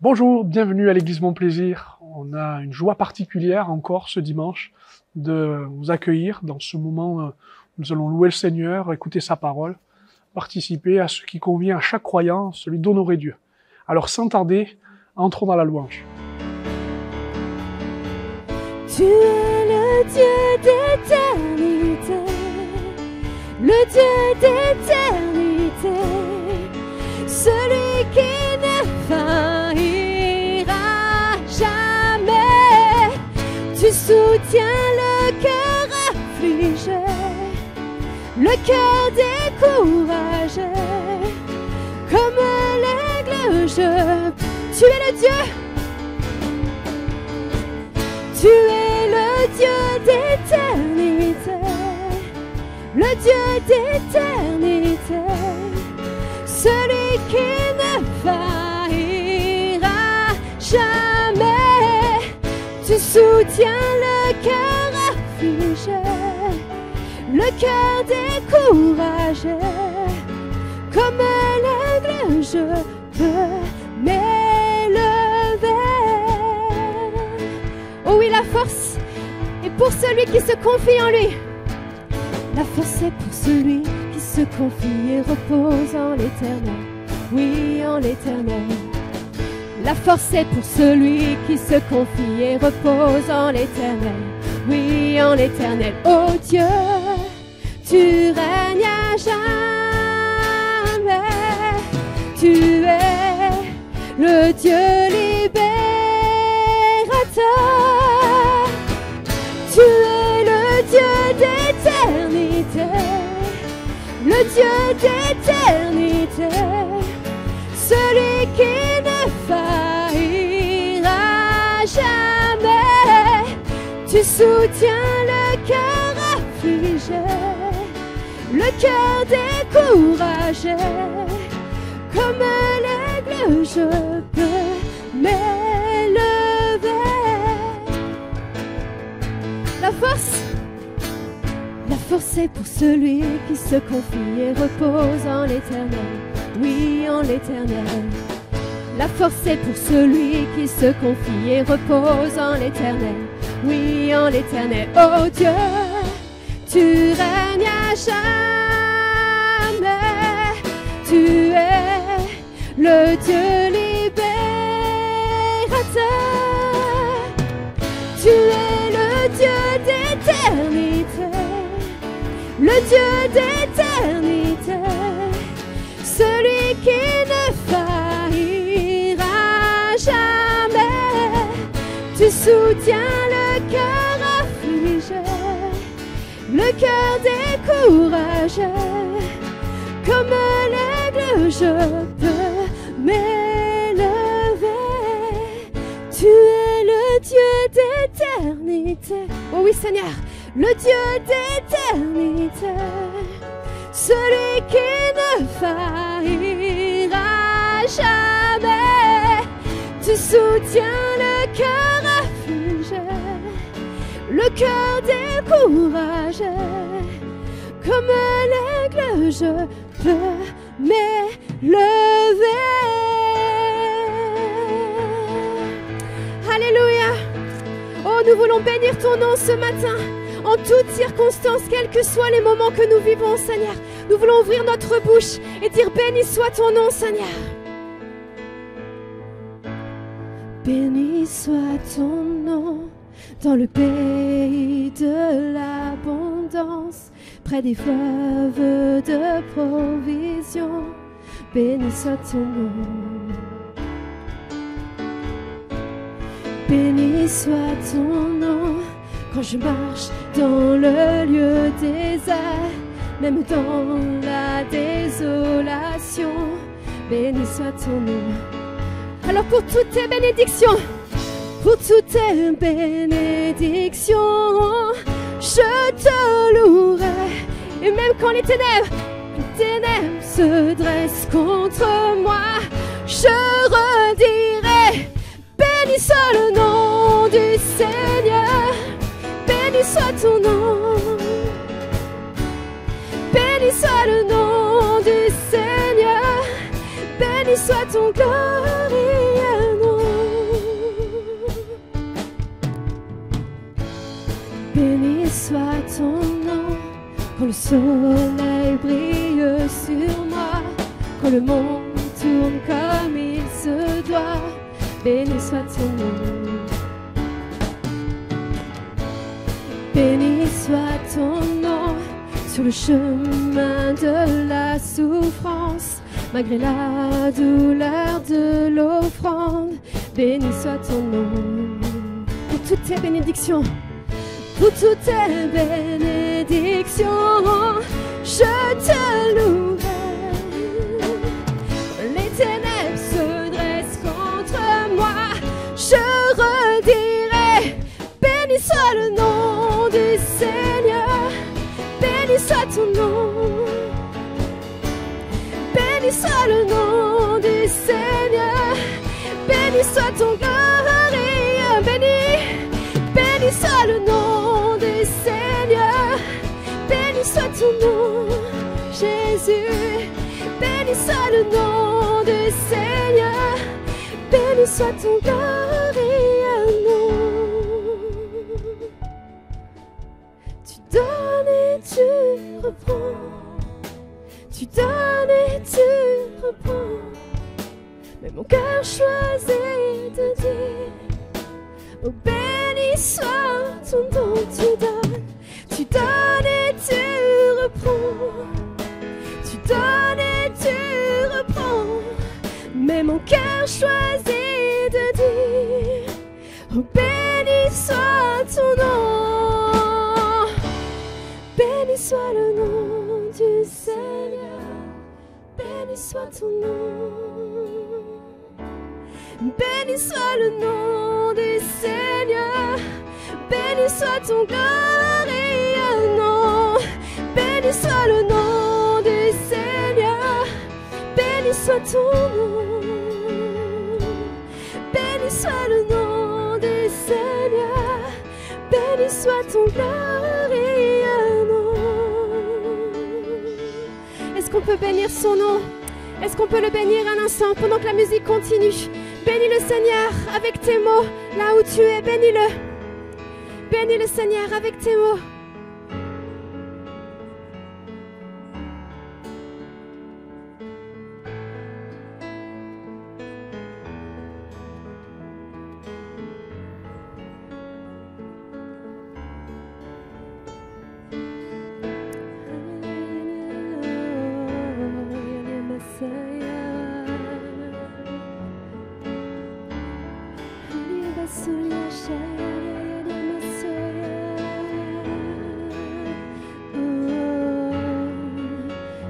Bonjour, bienvenue à l'église Mon Plaisir. On a une joie particulière encore ce dimanche de vous accueillir dans ce moment où nous allons louer le Seigneur, écouter sa parole, participer à ce qui convient à chaque croyant, celui d'honorer Dieu. Alors sans tarder, entrons dans la louange. Tu es le Dieu d'éternité, le Dieu d'éternité, celui qui ne faillira jamais. Tu soutiens le cœur affligé, le cœur découragé, comme l'aigle tu es le Dieu. Tu es le Dieu d'éternité, le Dieu d'éternité, celui qui ne faillira jamais. Tu soutiens le cœur affligé, le cœur découragé, comme l'aigle je peux m'élever. Oh oui, la force est pour celui qui se confie en lui. La force est pour celui qui se confie et repose en l'éternel. Oui, en l'éternel. La force est pour celui qui se confie et repose en l'éternel. Oui, en l'éternel. Oh Dieu, tu règnes à jamais. Tu es le Dieu libérateur. Tu es le Dieu d'éternité, le Dieu d'éternité, celui qui ne faillira jamais. Tu soutiens le cœur affligé, le cœur découragé, comme l'aigle je peux m'élever. La force est pour celui qui se confie et repose en l'éternel. Oui, en l'éternel. La force est pour celui qui se confie et repose en l'éternel. Oui, en l'éternel. Oh Dieu, tu règnes à jamais. Tu es le Dieu libérateur. Tu es le Dieu d'éternité, le Dieu d'éternité, celui qui ne faillira jamais. Tu soutiens le cœur affligé, le cœur découragé, comme l'aigle je peux m'élever. Tu es le Dieu d'éternité. Oh oui Seigneur, le Dieu d'éternité, celui qui ne faillira jamais. Tu soutiens le cœur affligé, le cœur découragé, comme l'aigle je peux m'élever. Alléluia. Oh, nous voulons bénir ton nom ce matin, en toutes circonstances, quels que soient les moments que nous vivons, Seigneur. Nous voulons ouvrir notre bouche et dire béni soit ton nom, Seigneur. Béni soit ton nom dans le pays de l'abondance, près des fleuves de provision. Béni soit ton nom. Béni soit ton nom quand je marche dans le lieu désert, même dans la désolation. Béni soit ton nom. Alors pour toutes tes bénédictions, pour toutes tes bénédictions, je te louerai. Et même quand les ténèbres se dressent contre moi, je redirai béni soit le nom du Seigneur, béni soit ton nom, béni soit le nom du Seigneur, béni soit ton glorieux nom. Quand le soleil brille sur moi, quand le monde tourne comme il se doit, béni soit ton nom. Béni soit ton nom sur le chemin de la souffrance, malgré la douleur de l'offrande. Béni soit ton nom pour toutes tes bénédictions. Pour toutes tes bénédictions, je te louerai. Les ténèbres se dressent contre moi, je redirai. Béni soit le nom du Seigneur, béni soit ton nom. Béni soit le nom du Seigneur, béni soit ton glorieux, béni soit le nom du Seigneur, béni soit ton nom, Jésus, béni soit le nom du Seigneur, béni soit ton glorieux nom. Tu donnes et tu reprends, tu donnes et tu reprends, mais mon cœur choisit de dire, oh béni soit ton don. Tu donnes et tu reprends, tu donnes et tu reprends, mais mon cœur choisit de dire, oh béni soit ton nom. Béni soit le nom du Seigneur, béni soit ton nom. Béni soit le nom du Seigneur, béni soit ton glorieux nom. Béni soit le nom du Seigneur, béni soit ton nom. Béni soit le nom du Seigneur, béni soit ton glorieux nom. Est-ce qu'on peut bénir son nom? Est-ce qu'on peut le bénir un instant pendant que la musique continue? Bénis le Seigneur avec tes mots, là où tu es, bénis-le. Bénis le Seigneur avec tes mots.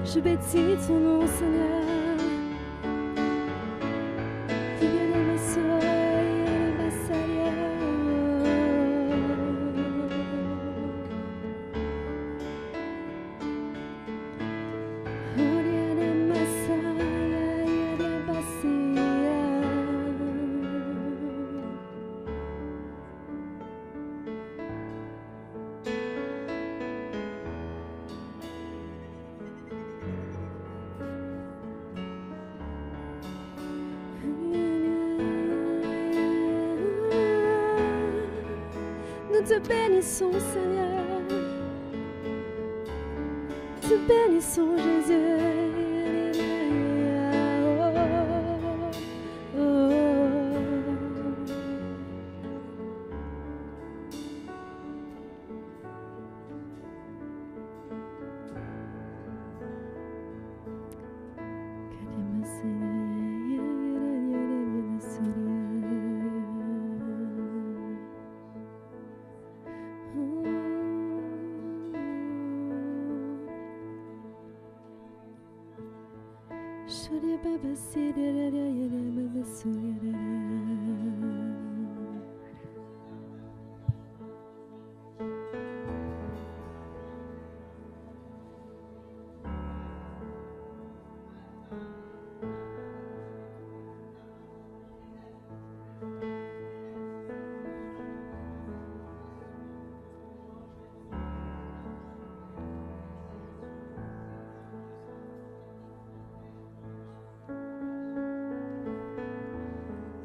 Je bénis ton nom, Seigneur. Nous te bénissons, Seigneur. Te bénissons, Jésus. Oh, oh, oh.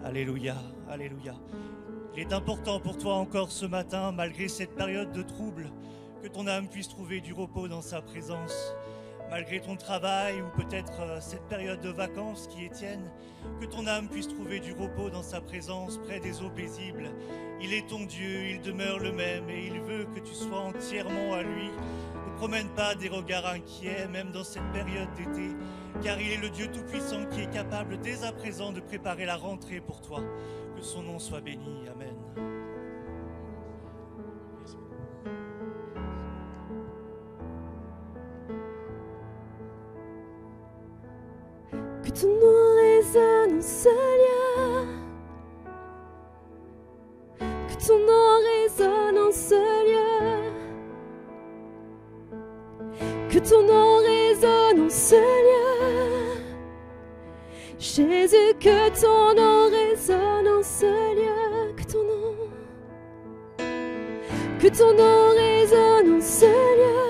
Alléluia, alléluia. Il est important pour toi encore ce matin, malgré cette période de trouble, que ton âme puisse trouver du repos dans sa présence. Malgré ton travail ou peut-être cette période de vacances qui est tienne, que ton âme puisse trouver du repos dans sa présence près des eaux paisibles. Il est ton Dieu, il demeure le même et il veut que tu sois entièrement à lui. Ne promène pas des regards inquiets, même dans cette période d'été, car il est le Dieu Tout-Puissant qui est capable dès à présent de préparer la rentrée pour toi. Que son nom soit béni. Amen. Que ton nom résonne en ce lieu. Que ton nom résonne en ce lieu. Que ton nom résonne en ce lieu. Jésus, que ton nom résonne en ce lieu. Que ton nom. Que ton nom résonne en ce lieu.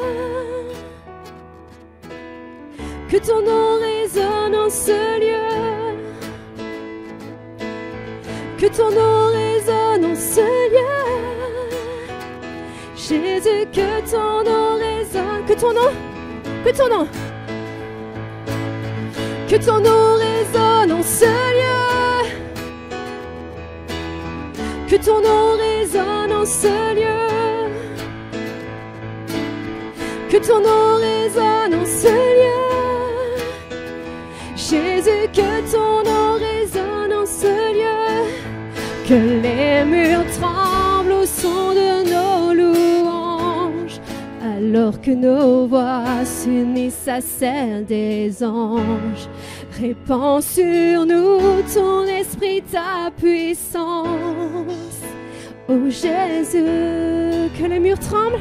Que ton nom résonne en ce lieu. Que ton nom résonne en ce lieu. Jésus, que ton nom résonne. Que ton nom. Que ton nom. Que ton nom résonne en ce lieu. Que ton nom résonne en ce lieu. Que ton nom résonne en ce lieu. Jésus, que ton nom résonne en ce lieu. Que les murs tremblent au son de nos louanges, alors que nos voix s'unissent à celles des anges. Répands sur nous ton esprit, ta puissance. Ô Jésus, que les murs tremblent.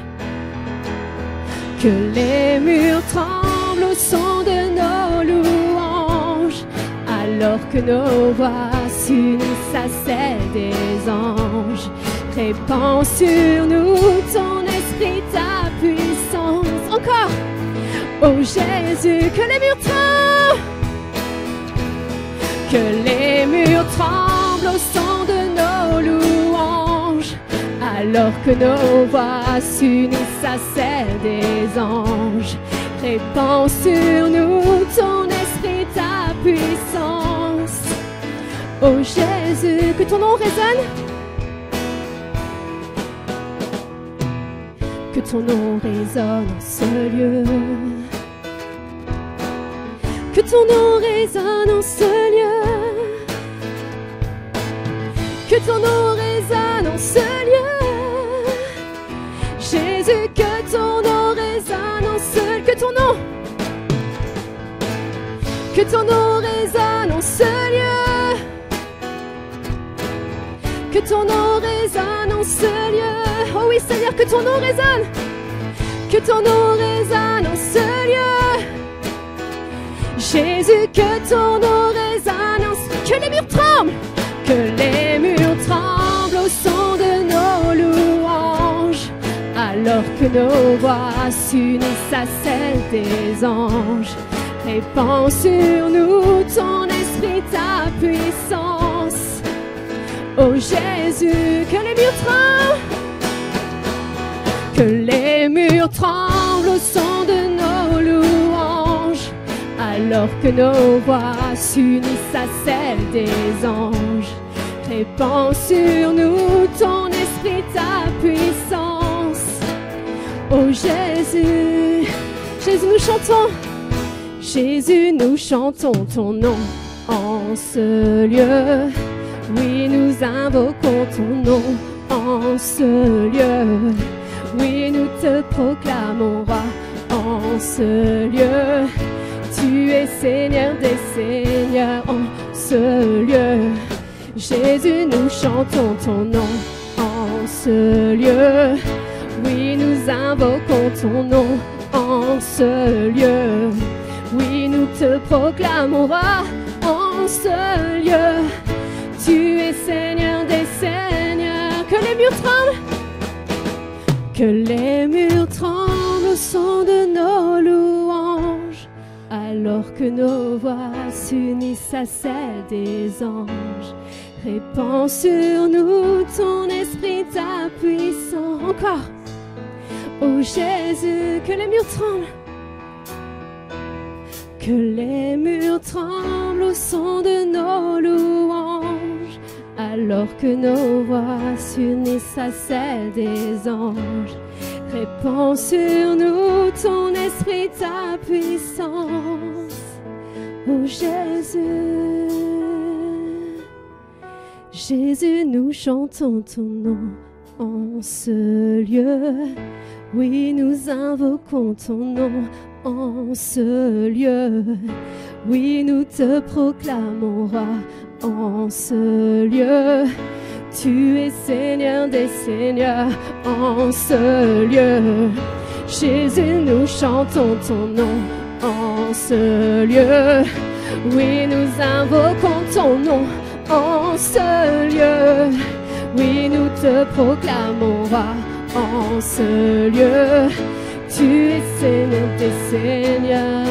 Que les murs tremblent au son de nos louanges, alors que nos voix s'unissent à celles des anges. Répands sur nous ton esprit, ta puissance. Encore. Ô Jésus, que les murs tremblent. Que les murs tremblent au son de nos louanges, alors que nos voix s'unissent à celles des anges. Répands sur nous ton esprit, ta puissance. Ô Jésus, que ton nom résonne. Que ton nom résonne en ce lieu. Que ton nom résonne en ce lieu. Que ton nom résonne en ce lieu. Jésus, que ton nom résonne en ce lieu. Que ton nom. Que ton nom résonne en ce lieu. Que ton nom résonne en ce lieu. Oh oui Seigneur, que ton nom résonne. Que ton nom résonne en ce lieu. Jésus, que ton nom résonne en ce lieu. Que les murs tremblent. Que les murs tremblent au son de nos louanges, alors que nos voix s'unissent à celles des anges. Répands sur nous ton esprit, ta puissance. Ô Jésus, que les murs tremblent. Que les murs tremblent au son de nos louanges, alors que nos voix s'unissent à celles des anges. Répands sur nous ton esprit, ta puissance. Ô Jésus, Jésus, nous chantons. Jésus, nous chantons ton nom en ce lieu. Oui, nous invoquons ton nom en ce lieu. Oui, nous te proclamons roi en ce lieu. Tu es Seigneur des seigneurs en ce lieu. Jésus, nous chantons ton nom en ce lieu. Oui, nous invoquons ton nom en ce lieu. Oui, nous te proclamons roi en ce lieu. Tu es Seigneur des seigneurs. Que les murs tremblent. Que les murs tremblent au son de nos louanges, alors que nos voix s'unissent à celles des anges. Répands sur nous ton esprit, ta puissance. Encore. Oh Jésus, que les murs tremblent. Que les murs tremblent au son de nos louanges, alors que nos voix s'unissent à celles des anges. Répands sur nous ton esprit, ta puissance. Oh Jésus, Jésus, nous chantons ton nom en ce lieu. Oui, nous invoquons ton nom en ce lieu. Oui, nous te proclamons roi en ce lieu. Tu es Seigneur des seigneurs en ce lieu. Jésus, nous chantons ton nom en ce lieu. Oui, nous invoquons ton nom en ce lieu. Oui, nous te proclamons roi en ce lieu. Tu es Seigneur des seigneurs.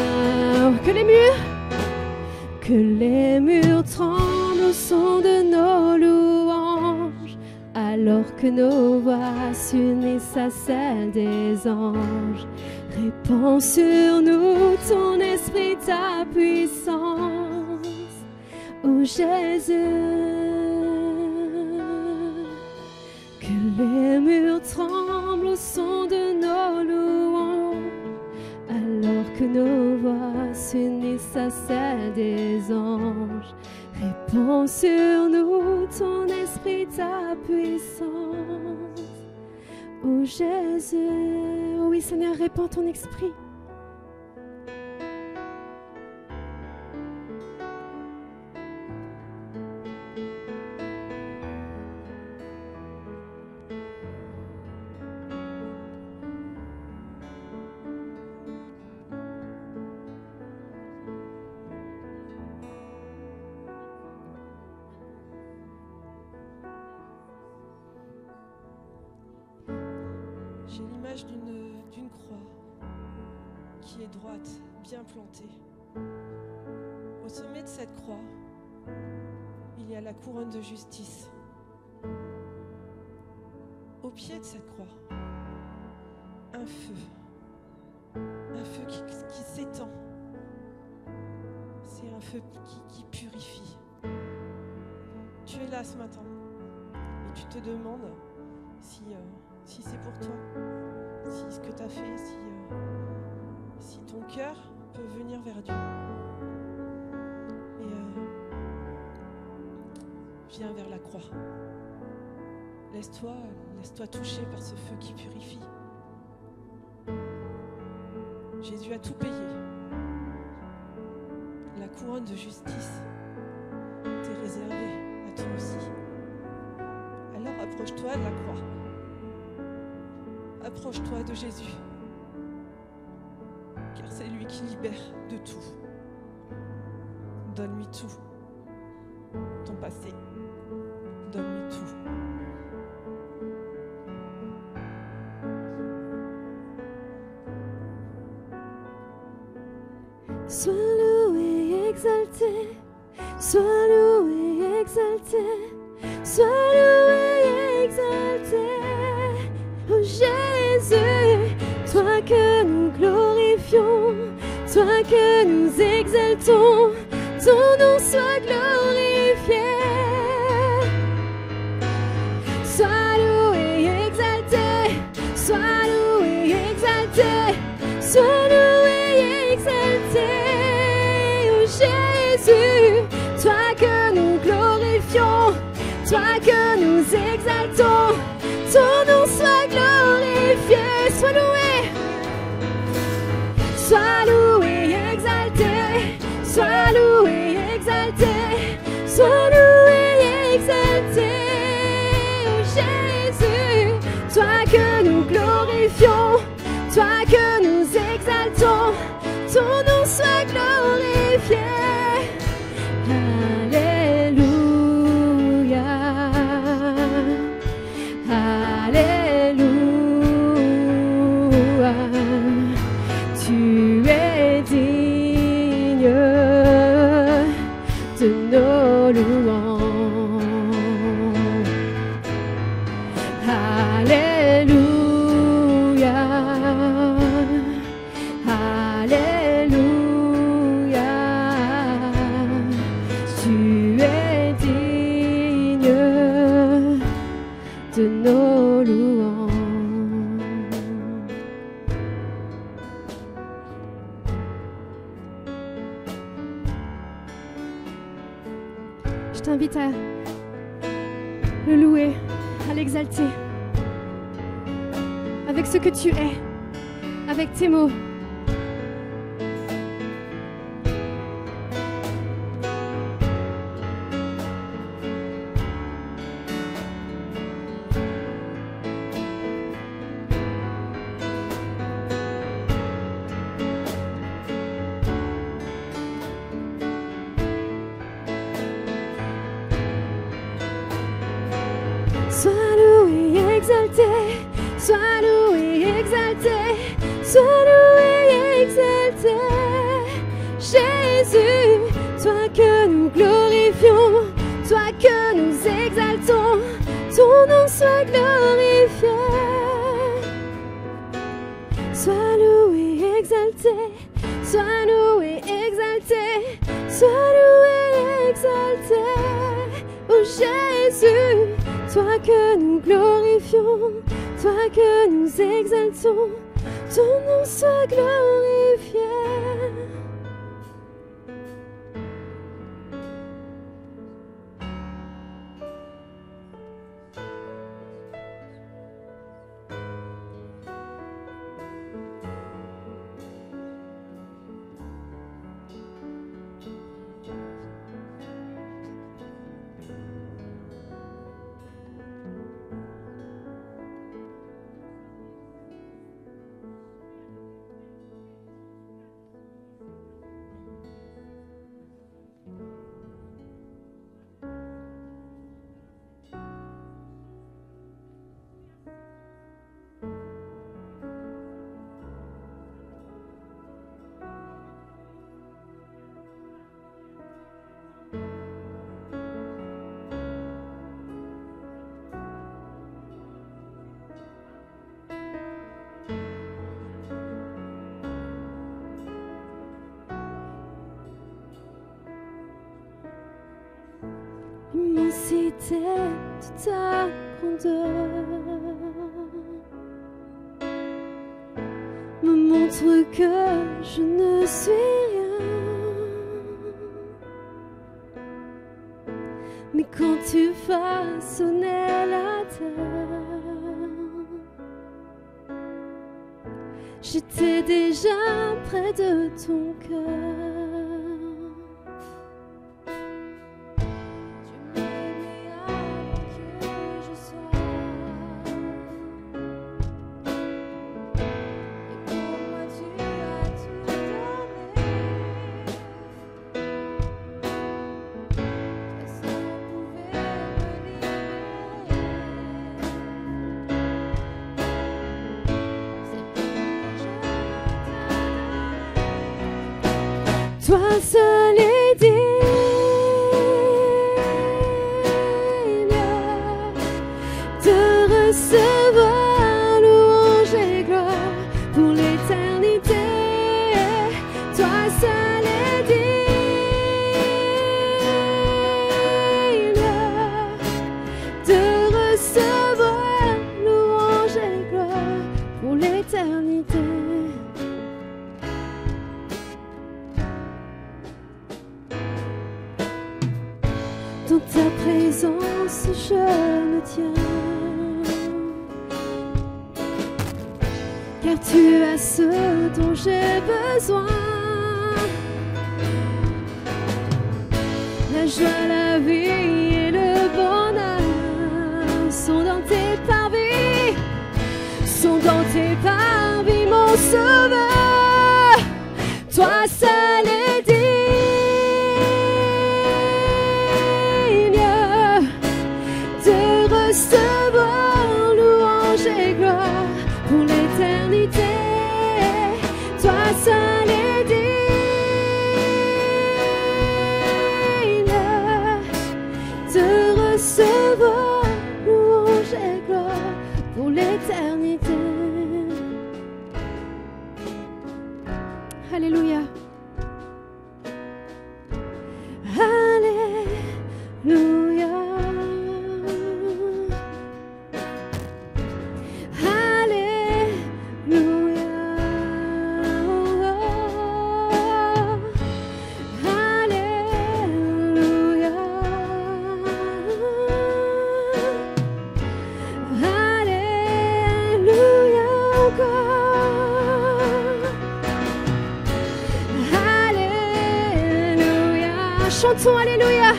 Que les murs tremblent au son de nos louanges, alors que nos voix s'unissent à celles des anges. Répands sur nous ton esprit, ta puissance. Oh Jésus, que les murs tremblent au son de nos louanges, alors que nos voix s'unissent à celles des anges. Répands sur nous ton esprit, ta puissance. Oh Jésus, oh oui Seigneur, répands ton esprit. J'ai l'image d'une croix qui est droite, bien plantée. Au sommet de cette croix, il y a la couronne de justice. Au pied de cette croix, un feu qui s'étend. C'est un feu qui purifie. Tu es là ce matin et tu te demandes si c'est pour toi, si ce que tu as fait, si ton cœur peut venir vers Dieu. Et viens vers la croix. Laisse-toi toucher par ce feu qui purifie. Jésus a tout payé. La couronne de justice t'est réservée à toi aussi. Alors approche-toi de la croix. Approche-toi de Jésus, car c'est lui qui libère de tout. Donne-lui tout. Ton passé, donne-lui tout. Sois loué et exalté, sois loué et exalté, sois loué et exalté. Oh Jésus, toi que nous glorifions, toi que nous exaltons, ton nom soit glorifié. Sois loué et exalté, sois loué et exalté, sois loué et exalté. Oh Jésus, toi que nous glorifions, toi que nous exaltons, ton nom soit glorifié. Sois loué, sois loué et exalté, sois loué et exalté, sois loué et exalté. Oh Jésus, toi que nous glorifions, toi que nous exaltons, ton nom soit glorifié. Alléluia, de nos louanges. Je t'invite à le louer, à l'exalter, avec ce que tu es, avec tes mots. Sois loué, exalté, sois loué, exalté, sois loué, exalté. Jésus, toi que nous glorifions, toi que nous exaltons, ton nom soit glorifié. Sois loué, exalté, sois loué, exalté, sois loué, exalté. Oh Jésus, toi que nous glorifions, toi que nous exaltons, ton nom soit glorifié. L'immensité de ta grandeur me montre que je ne suis rien. Mais quand tu façonnais la terre, j'étais déjà près de ton cœur. Toi seul est digne de recevoir louange et gloire pour l'éternité. Toi seul est digne de recevoir louange et gloire pour l'éternité. Dans ta présence, je me tiens, car tu as ce dont j'ai besoin. La joie, la vie et le bonheur sont dans tes parvis, sont dans tes parvis, mon sauveur. Toi seul est digne recevoir louange et gloire pour l'éternité. Toi seul est digne de recevoir louange et gloire pour l'éternité. Alléluia. Alléluia. chantons Alléluia.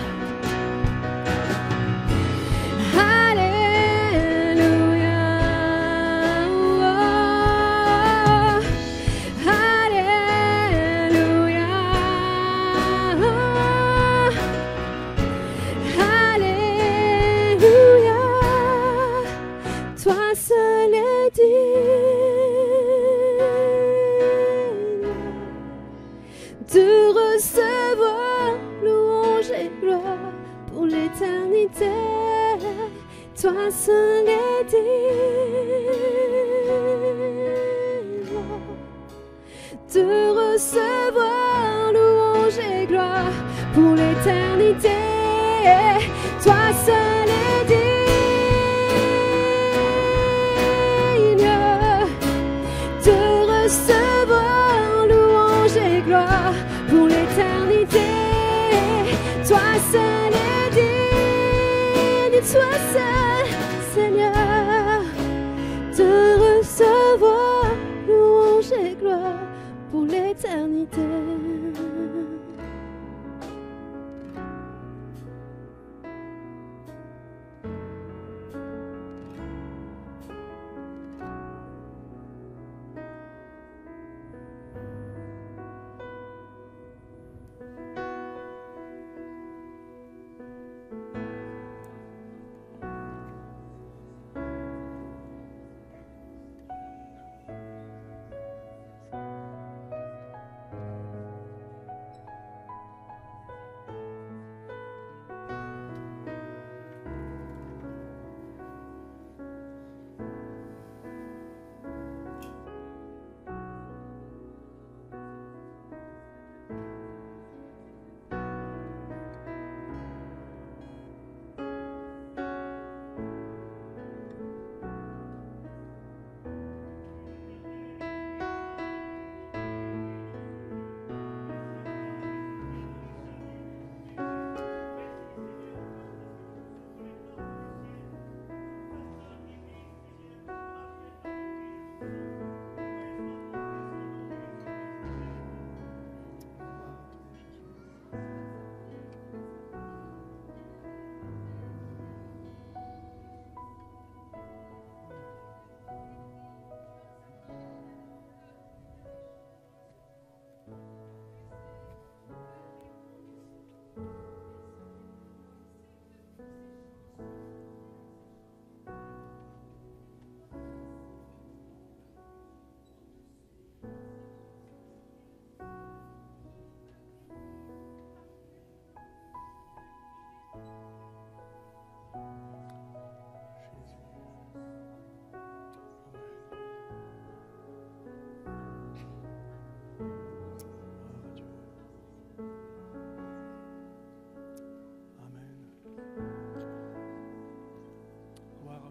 Toi seul est digne de recevoir louange et gloire pour l'éternité. Toi seul est digne de recevoir louange et gloire pour l'éternité. Toi seul est digne, toi seul, Seigneur, de recevoir louange et gloire pour l'éternité.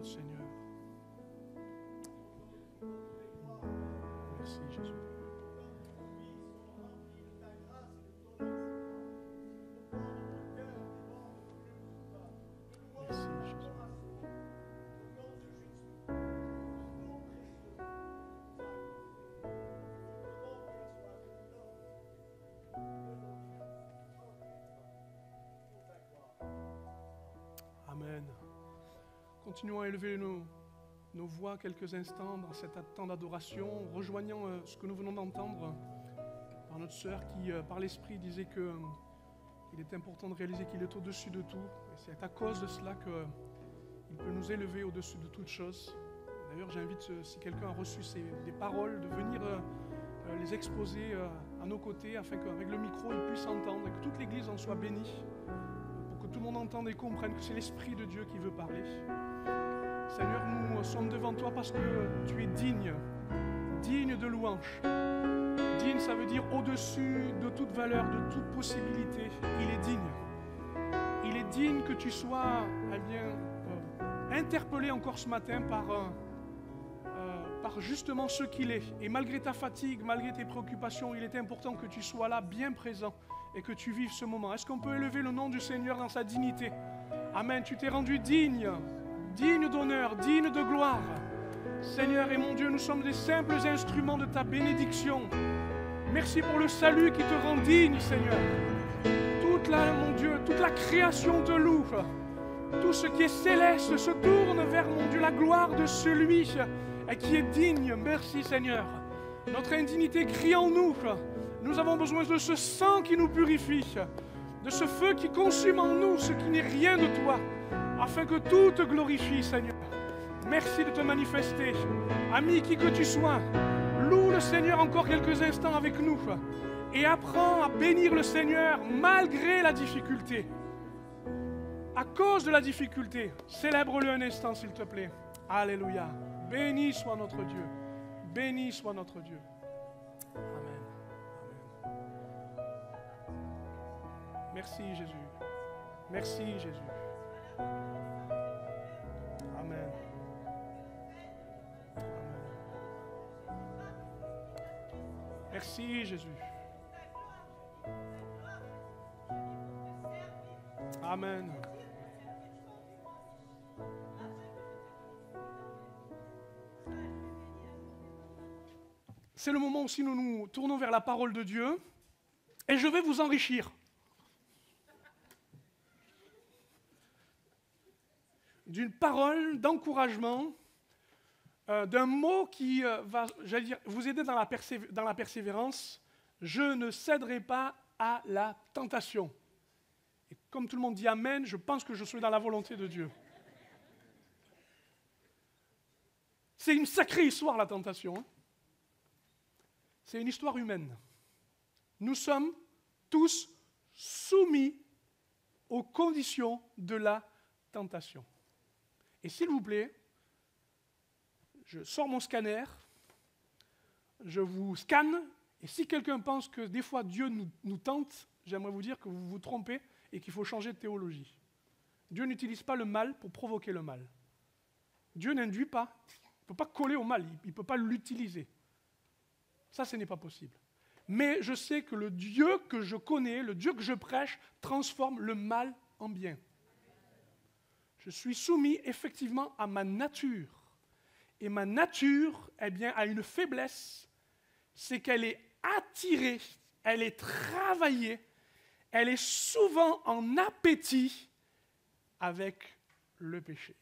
Seigneur. Merci Jésus. Merci Jésus. Amen. Continuons à élever nos voix quelques instants dans cet temps d'adoration, rejoignant ce que nous venons d'entendre par notre sœur qui, par l'Esprit, disait qu'il est important de réaliser qu'il est au-dessus de tout. Et c'est à cause de cela qu'il peut nous élever au-dessus de toutes choses. D'ailleurs, j'invite, si quelqu'un a reçu des paroles, de venir les exposer à nos côtés, afin qu'avec le micro, il puisse entendre et que toute l'Église en soit bénie, pour que tout le monde entende et comprenne que c'est l'Esprit de Dieu qui veut parler. Seigneur, nous sommes devant toi parce que tu es digne de louange. Digne, ça veut dire au-dessus de toute valeur, de toute possibilité. Il est digne. Il est digne que tu sois interpellé encore ce matin par justement ce qu'il est. Et malgré ta fatigue, malgré tes préoccupations, il est important que tu sois là, bien présent, et que tu vives ce moment. Est-ce qu'on peut élever le nom du Seigneur dans sa dignité? Amen. Tu t'es rendu digne d'honneur, digne de gloire. Seigneur et mon Dieu, nous sommes des simples instruments de ta bénédiction. Merci pour le salut qui te rend digne, Seigneur. Tout toute la création te loue. Tout ce qui est céleste se tourne vers, mon Dieu, la gloire de celui qui est digne. Merci Seigneur. Notre indignité crie en nous. Nous avons besoin de ce sang qui nous purifie, de ce feu qui consume en nous ce qui n'est rien de toi, afin que tout te glorifie, Seigneur. Merci de te manifester. Ami, qui que tu sois, loue le Seigneur encore quelques instants avec nous et apprends à bénir le Seigneur malgré la difficulté. À cause de la difficulté, célèbre-le un instant, s'il te plaît. Alléluia. Béni soit notre Dieu. Béni soit notre Dieu. Amen. Amen. Merci Jésus. Merci Jésus. Amen. Amen. Merci Jésus. Amen. C'est le moment aussi où nous nous tournons vers la parole de Dieu et je vais vous enrichir d'une parole d'encouragement, d'un mot qui va, j'allais dire, vous aider dans la persévérance. Je ne céderai pas à la tentation. Et comme tout le monde dit Amen, je pense que je suis dans la volonté de Dieu. C'est une sacrée histoire, la tentation. Hein. C'est une histoire humaine. Nous sommes tous soumis aux conditions de la tentation. Et s'il vous plaît, je sors mon scanner, je vous scanne, et si quelqu'un pense que des fois Dieu nous tente, j'aimerais vous dire que vous vous trompez et qu'il faut changer de théologie. Dieu n'utilise pas le mal pour provoquer le mal. Dieu n'induit pas, il ne peut pas coller au mal, il ne peut pas l'utiliser. Ça, ce n'est pas possible. Mais je sais que le Dieu que je connais, le Dieu que je prêche, transforme le mal en bien. Je suis soumis effectivement à ma nature. Et ma nature, eh bien, a une faiblesse, c'est qu'elle est attirée, elle est travaillée, elle est souvent en appétit avec le péché.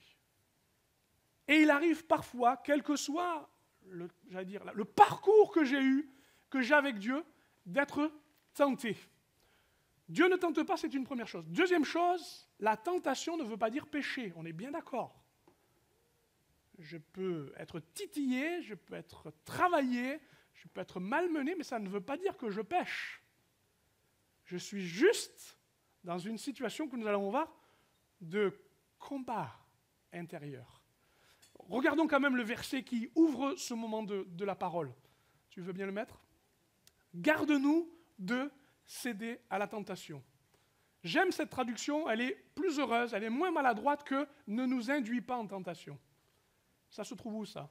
Et il arrive parfois, quel que soit le parcours que j'ai eu, que j'ai avec Dieu, d'être tenté. Dieu ne tente pas, c'est une première chose. Deuxième chose, la tentation ne veut pas dire péché, on est bien d'accord. Je peux être titillé, je peux être travaillé, je peux être malmené, mais ça ne veut pas dire que je pêche. Je suis juste dans une situation que nous allons voir de combat intérieur. Regardons quand même le verset qui ouvre ce moment de la parole. Tu veux bien le mettre ? Garde-nous de céder à la tentation. J'aime cette traduction, elle est plus heureuse, elle est moins maladroite que « ne nous induis pas en tentation ». Ça se trouve où ça ?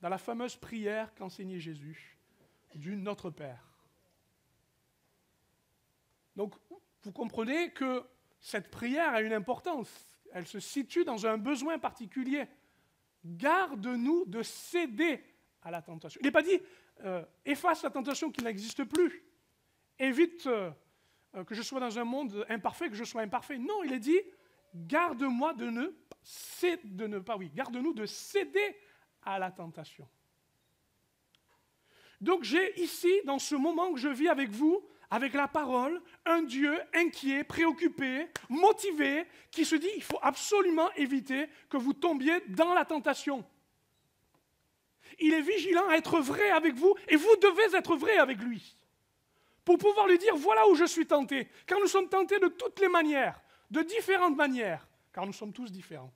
Dans la fameuse prière qu'enseignait Jésus, du Notre Père. Donc, vous comprenez que cette prière a une importance. Elle se situe dans un besoin particulier. Garde-nous de céder à la tentation. Il n'est pas dit efface la tentation qui n'existe plus. Évite que je sois dans un monde imparfait, que je sois imparfait. Non, il est dit garde-moi garde-nous de céder à la tentation. Donc j'ai ici, dans ce moment que je vis avec vous, avec la parole, un Dieu inquiet, préoccupé, motivé, qui se dit il faut absolument éviter que vous tombiez dans la tentation. Il est vigilant à être vrai avec vous et vous devez être vrai avec lui. Pour pouvoir lui dire voilà où je suis tenté. Car nous sommes tentés de toutes les manières, de différentes manières, car nous sommes tous différents.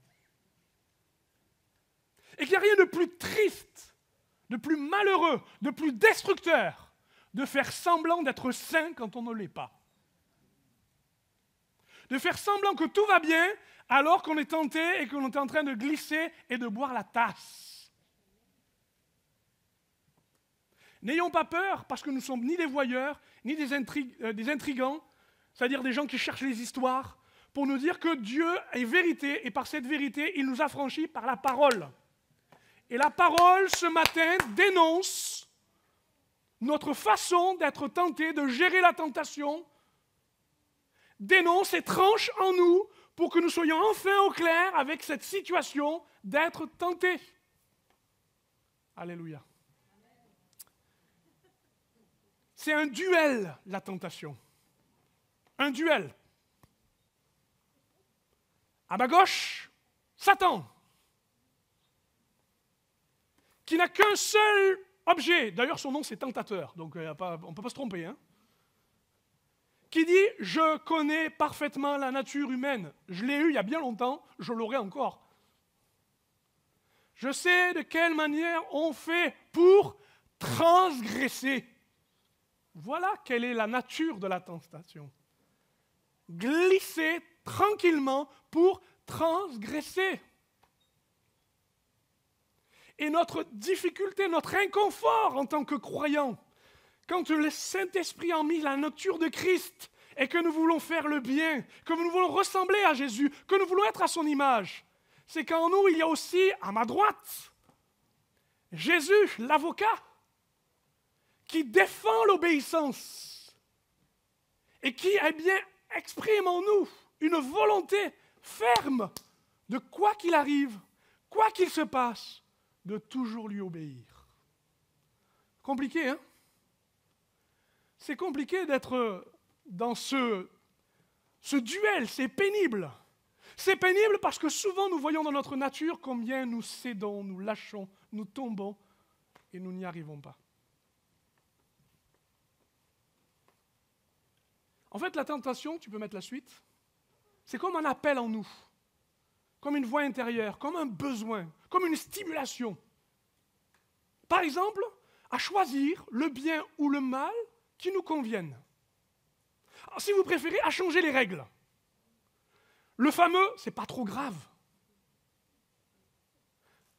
Et qu'il n'y a rien de plus triste, de plus malheureux, de plus destructeur, de faire semblant d'être saint quand on ne l'est pas. De faire semblant que tout va bien alors qu'on est tenté et qu'on est en train de glisser et de boire la tasse. N'ayons pas peur parce que nous ne sommes ni des voyeurs, ni des intrigants, c'est-à-dire des gens qui cherchent les histoires, pour nous dire que Dieu est vérité et par cette vérité, il nous a franchis par la parole. Et la parole, ce matin, dénonce notre façon d'être tenté, de gérer la tentation, dénonce et tranche en nous pour que nous soyons enfin au clair avec cette situation d'être tentés. Alléluia. C'est un duel, la tentation. Un duel. À ma gauche, Satan, qui n'a qu'un seul objet. D'ailleurs, son nom, c'est tentateur, donc on ne peut pas se tromper. Hein, qui dit « Je connais parfaitement la nature humaine. Je l'ai eu il y a bien longtemps, je l'aurai encore. Je sais de quelle manière on fait pour transgresser. » Voilà quelle est la nature de la tentation. Glisser tranquillement pour transgresser. Et notre difficulté, notre inconfort en tant que croyants, quand le Saint-Esprit a mis la nature de Christ et que nous voulons faire le bien, que nous voulons ressembler à Jésus, que nous voulons être à son image, c'est qu'en nous, il y a aussi, à ma droite, Jésus, l'avocat, qui défend l'obéissance et qui, eh bien, exprime en nous une volonté ferme de quoi qu'il arrive, quoi qu'il se passe, de toujours lui obéir. Compliqué, hein? C'est compliqué d'être dans ce duel, c'est pénible. C'est pénible parce que souvent nous voyons dans notre nature combien nous cédons, nous lâchons, nous tombons et nous n'y arrivons pas. En fait, la tentation, tu peux mettre la suite, c'est comme un appel en nous, comme une voix intérieure, comme un besoin, comme une stimulation. Par exemple, à choisir le bien ou le mal qui nous conviennent. Alors, si vous préférez, à changer les règles. Le fameux « c'est pas trop grave ».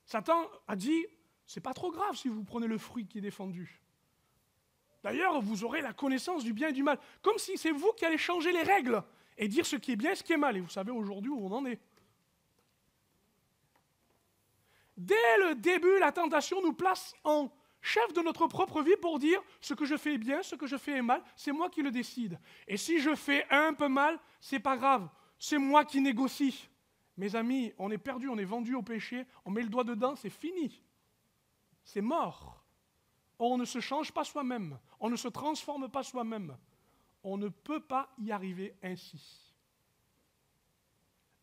Satan a dit « c'est pas trop grave si vous prenez le fruit qui est défendu ». D'ailleurs, vous aurez la connaissance du bien et du mal. Comme si c'est vous qui allez changer les règles et dire ce qui est bien et ce qui est mal. Et vous savez aujourd'hui où on en est. Dès le début, la tentation nous place en chef de notre propre vie pour dire ce que je fais est bien, ce que je fais est mal, c'est moi qui le décide. Et si je fais un peu mal, c'est pas grave, c'est moi qui négocie. Mes amis, on est perdu, on est vendu au péché, on met le doigt dedans, c'est fini. C'est mort. On ne se change pas soi-même, on ne se transforme pas soi-même. On ne peut pas y arriver ainsi.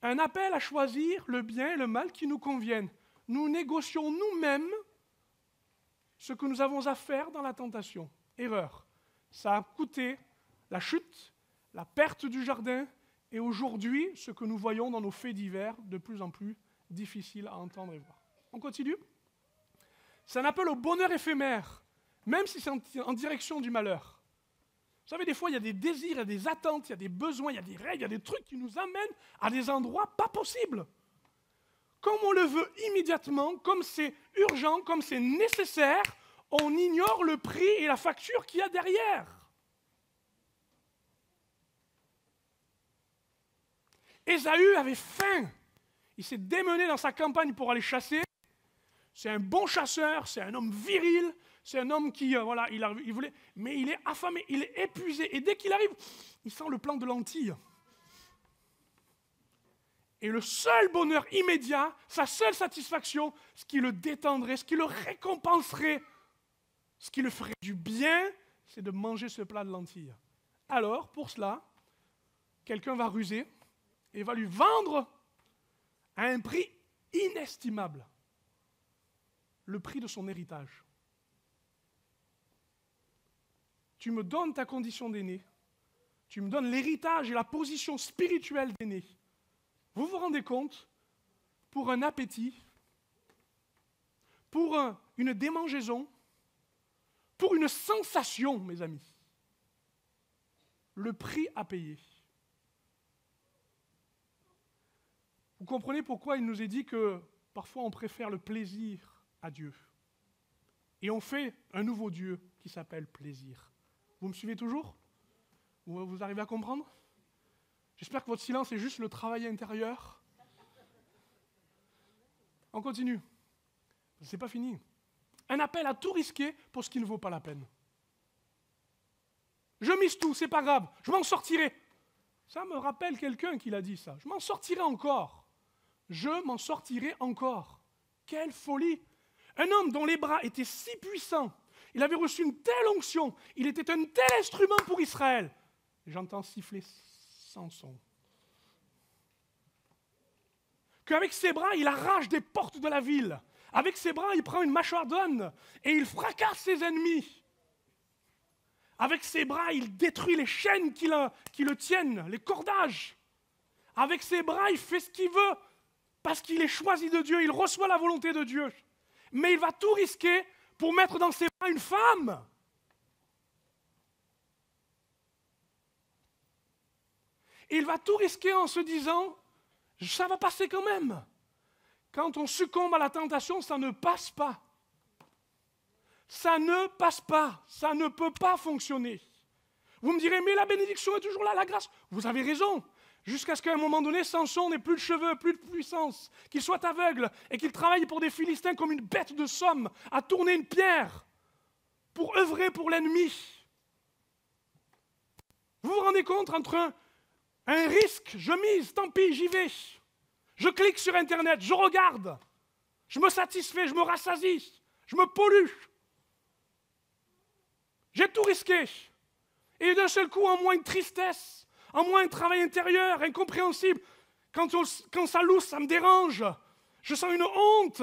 Un appel à choisir le bien et le mal qui nous conviennent. Nous négocions nous-mêmes ce que nous avons à faire dans la tentation. Erreur. Ça a coûté la chute, la perte du jardin, et aujourd'hui, ce que nous voyons dans nos faits divers, de plus en plus difficile à entendre et voir. On continue ? C'est un appel au bonheur éphémère, même si c'est en direction du malheur. Vous savez, des fois, il y a des désirs, il y a des attentes, il y a des besoins, il y a des règles, il y a des trucs qui nous amènent à des endroits pas possibles. Comme on le veut immédiatement, comme c'est urgent, comme c'est nécessaire, on ignore le prix et la facture qu'il y a derrière. Ésaü avait faim. Il s'est démené dans sa campagne pour aller chasser. C'est un bon chasseur, c'est un homme viril, c'est un homme qui, il voulait, mais il est affamé, il est épuisé. Et dès qu'il arrive, il sent le plant de lentilles. Et le seul bonheur immédiat, sa seule satisfaction, ce qui le détendrait, ce qui le récompenserait, ce qui le ferait du bien, c'est de manger ce plat de lentilles. Alors, pour cela, quelqu'un va ruser et va lui vendre à un prix inestimable le prix de son héritage. Tu me donnes ta condition d'aîné, tu me donnes l'héritage et la position spirituelle d'aîné. Vous vous rendez compte, pour un appétit, pour une démangeaison, pour une sensation, mes amis, le prix à payer. Vous comprenez pourquoi il nous est dit que parfois on préfère le plaisir à Dieu. Et on fait un nouveau Dieu qui s'appelle plaisir. Vous me suivez toujours ? Vous arrivez à comprendre ? J'espère que votre silence est juste le travail intérieur. On continue. C'est pas fini. Un appel à tout risquer pour ce qui ne vaut pas la peine. Je mise tout, c'est pas grave, je m'en sortirai. Ça me rappelle quelqu'un qui l'a dit ça. Je m'en sortirai encore. Je m'en sortirai encore. Quelle folie! Un homme dont les bras étaient si puissants, il avait reçu une telle onction, il était un tel instrument pour Israël. J'entends siffler Samson. Qu'avec ses bras, il arrache des portes de la ville. Avec ses bras, il prend une mâchoire d'âne et il fracasse ses ennemis. Avec ses bras, il détruit les chaînes qui le tiennent, les cordages. Avec ses bras, il fait ce qu'il veut parce qu'il est choisi de Dieu, il reçoit la volonté de Dieu. Mais il va tout risquer pour mettre dans ses bras une femme. Et il va tout risquer en se disant, ça va passer quand même. Quand on succombe à la tentation, ça ne passe pas. Ça ne passe pas. Ça ne peut pas fonctionner. Vous me direz, mais la bénédiction est toujours là, la grâce. Vous avez raison. Jusqu'à ce qu'à un moment donné, Samson n'ait plus de cheveux, plus de puissance, qu'il soit aveugle et qu'il travaille pour des Philistins comme une bête de somme, à tourner une pierre pour œuvrer pour l'ennemi. Vous vous rendez compte entre un risque, je mise, tant pis, j'y vais. Je clique sur Internet, je regarde, je me satisfais, je me rassasie, je me pollue. J'ai tout risqué. Et d'un seul coup, en moins une tristesse, en moins un travail intérieur incompréhensible. Quand ça lousse, ça me dérange. Je sens une honte,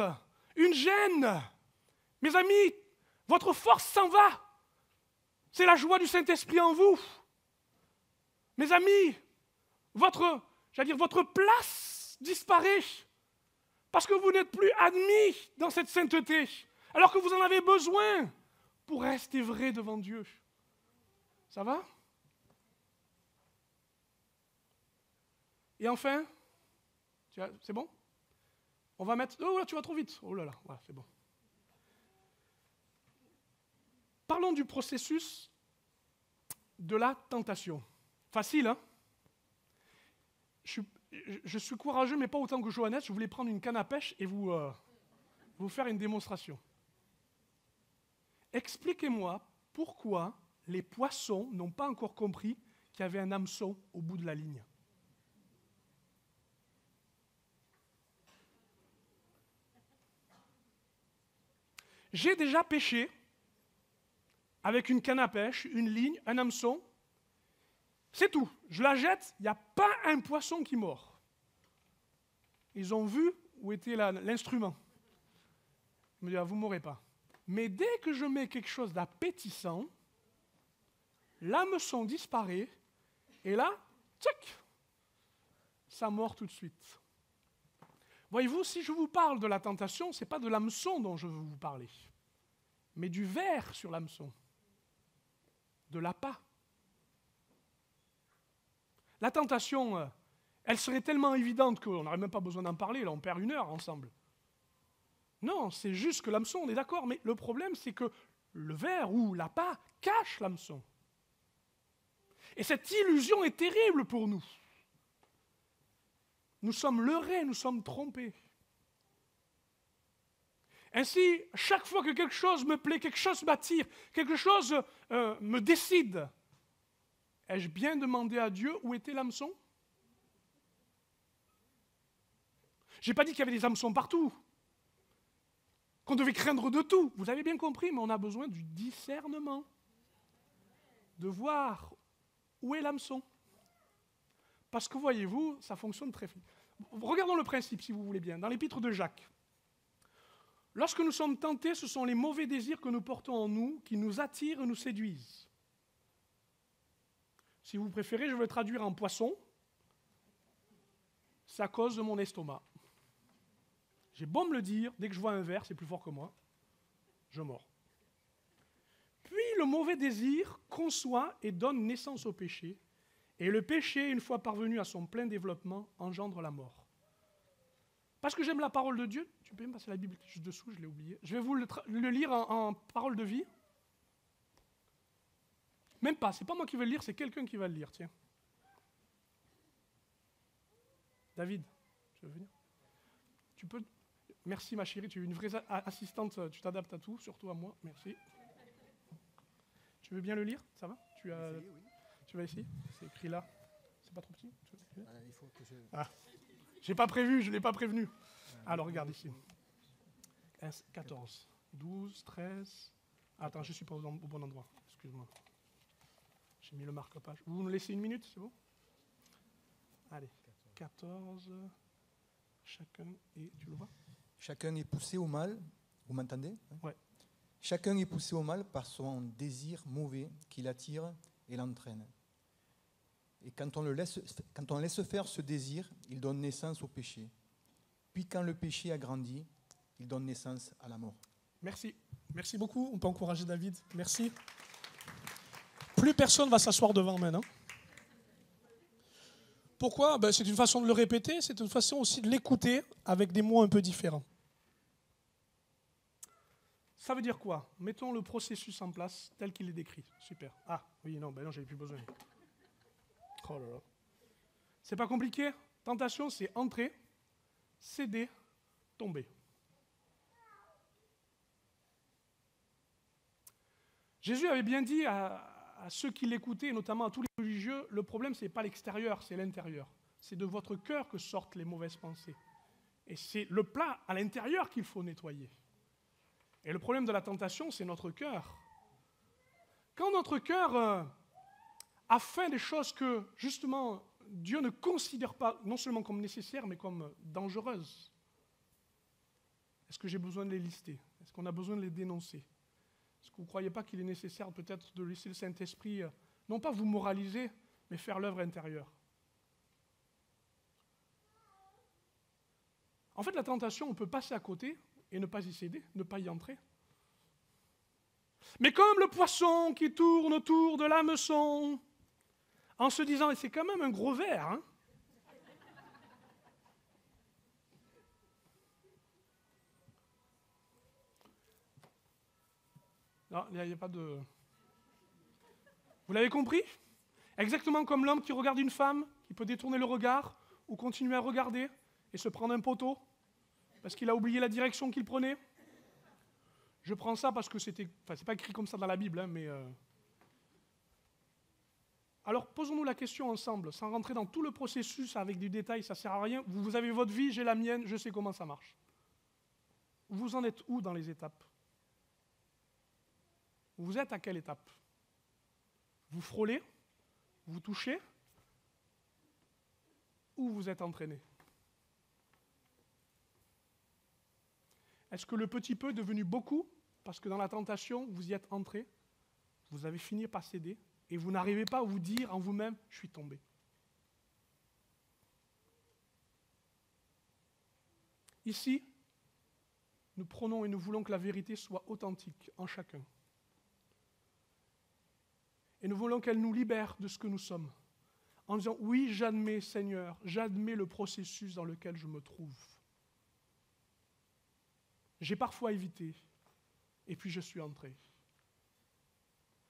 une gêne. Mes amis, votre force s'en va. C'est la joie du Saint-Esprit en vous. Mes amis, votre place disparaît parce que vous n'êtes plus admis dans cette sainteté, alors que vous en avez besoin pour rester vrai devant Dieu. Ça va? Et enfin, c'est bon? On va mettre... Oh là, tu vas trop vite. Oh là là, voilà, c'est bon. Parlons du processus de la tentation. Facile, hein? Je suis courageux, mais pas autant que Johannes. Je voulais prendre une canne à pêche et vous faire une démonstration. Expliquez-moi pourquoi les poissons n'ont pas encore compris qu'il y avait un hameçon au bout de la ligne. J'ai déjà pêché avec une canne à pêche, une ligne, un hameçon. C'est tout. Je la jette, il n'y a pas un poisson qui mord. Ils ont vu où était l'instrument. Ils me disent, vous ne m'aurez pas. Mais dès que je mets quelque chose d'appétissant, l'hameçon disparaît, et là, tchac, ça mord tout de suite. Voyez-vous, si je vous parle de la tentation, ce n'est pas de l'hameçon dont je veux vous parler, mais du ver sur l'hameçon, de l'appât. La tentation, elle serait tellement évidente qu'on n'aurait même pas besoin d'en parler, là on perd 1 heure ensemble. Non, c'est juste que l'hameçon, on est d'accord, mais le problème c'est que le ver ou l'appât cache l'hameçon. Et cette illusion est terrible pour nous. Nous sommes leurrés, nous sommes trompés. Ainsi, chaque fois que quelque chose me plaît, quelque chose m'attire, quelque chose me décide, ai-je bien demandé à Dieu où était l'hameçon? Je n'ai pas dit qu'il y avait des hameçons partout, qu'on devait craindre de tout. Vous avez bien compris, mais on a besoin du discernement, de voir où est l'hameçon. Parce que voyez-vous, ça fonctionne très vite. Regardons le principe, si vous voulez bien, dans l'épître de Jacques. Lorsque nous sommes tentés, ce sont les mauvais désirs que nous portons en nous qui nous attirent et nous séduisent. Si vous préférez, je vais traduire en poisson. C'est à cause de mon estomac. J'ai beau me le dire, dès que je vois un ver, c'est plus fort que moi, je mords. Puis le mauvais désir conçoit et donne naissance au péché. Et le péché, une fois parvenu à son plein développement, engendre la mort. Parce que j'aime la parole de Dieu, tu peux me passer la Bible juste dessous, je l'ai oublié. Je vais vous le lire en parole de vie. Même pas, c'est pas moi qui vais le lire, c'est quelqu'un qui va le lire, tiens. David, tu veux venir? Tu peux... Merci ma chérie, tu es une vraie assistante, tu t'adaptes à tout, surtout à moi, merci. Tu veux bien le lire, ça va? Tu vas essayer? C'est écrit là. C'est pas trop petit? Il faut que je... Ah. J'ai pas prévu, je ne l'ai pas prévenu. Alors, regarde ici. 14, 12, 13... Attends, je ne suis pas au bon endroit. Excuse-moi. J'ai mis le marque-page. Vous me laissez une minute, c'est bon? Allez, 14... Chacun est... Tu le vois? Chacun est poussé au mal. Vous m'entendez? Ouais. Chacun est poussé au mal par son désir mauvais qui l'attire et l'entraîne. Et quand on laisse faire ce désir, il donne naissance au péché. Puis quand le péché a grandi, il donne naissance à la mort. Merci. Merci beaucoup. On peut encourager David. Merci. Plus personne va s'asseoir devant maintenant. Pourquoi? C'est une façon de le répéter, c'est une façon aussi de l'écouter avec des mots un peu différents. Ça veut dire quoi? Mettons le processus en place tel qu'il est décrit. Super. Ah, oui, non, j'avais plus besoin. Oh là là. C'est pas compliqué. Tentation, c'est entrer, céder, tomber. Jésus avait bien dit à ceux qui l'écoutaient, notamment à tous les religieux, le problème, ce n'est pas l'extérieur, c'est l'intérieur. C'est de votre cœur que sortent les mauvaises pensées. Et c'est le plat à l'intérieur qu'il faut nettoyer. Et le problème de la tentation, c'est notre cœur. Quand notre cœur a fait des choses que, justement, Dieu ne considère pas non seulement comme nécessaires, mais comme dangereuses, est-ce que j'ai besoin de les lister? Est-ce qu'on a besoin de les dénoncer? Est-ce que vous ne croyez pas qu'il est nécessaire peut-être de laisser le Saint-Esprit, non pas vous moraliser, mais faire l'œuvre intérieure? En fait, la tentation, on peut passer à côté et ne pas y céder, ne pas y entrer. Mais comme le poisson qui tourne autour de l'hameçon, en se disant, c'est quand même un gros verre, hein? Non, il n'y a pas de... Vous l'avez compris? Exactement comme l'homme qui regarde une femme, qui peut détourner le regard, ou continuer à regarder, et se prendre un poteau, parce qu'il a oublié la direction qu'il prenait. Je prends ça parce que c'était... Enfin, c'est pas écrit comme ça dans la Bible, hein, mais... Alors, posons-nous la question ensemble, sans rentrer dans tout le processus avec du détail, ça ne sert à rien. Vous avez votre vie, j'ai la mienne, je sais comment ça marche. Vous en êtes où dans les étapes? Vous êtes à quelle étape? Vous frôlez? Vous touchez? Ou vous êtes entraîné? Est-ce que le petit peu est devenu beaucoup parce que dans la tentation, vous y êtes entré, vous avez fini par céder et vous n'arrivez pas à vous dire en vous-même, je suis tombé? Ici, nous prenons et nous voulons que la vérité soit authentique en chacun. Et nous voulons qu'elle nous libère de ce que nous sommes, en disant, oui, j'admets, Seigneur, j'admets le processus dans lequel je me trouve. J'ai parfois évité, et puis je suis entré.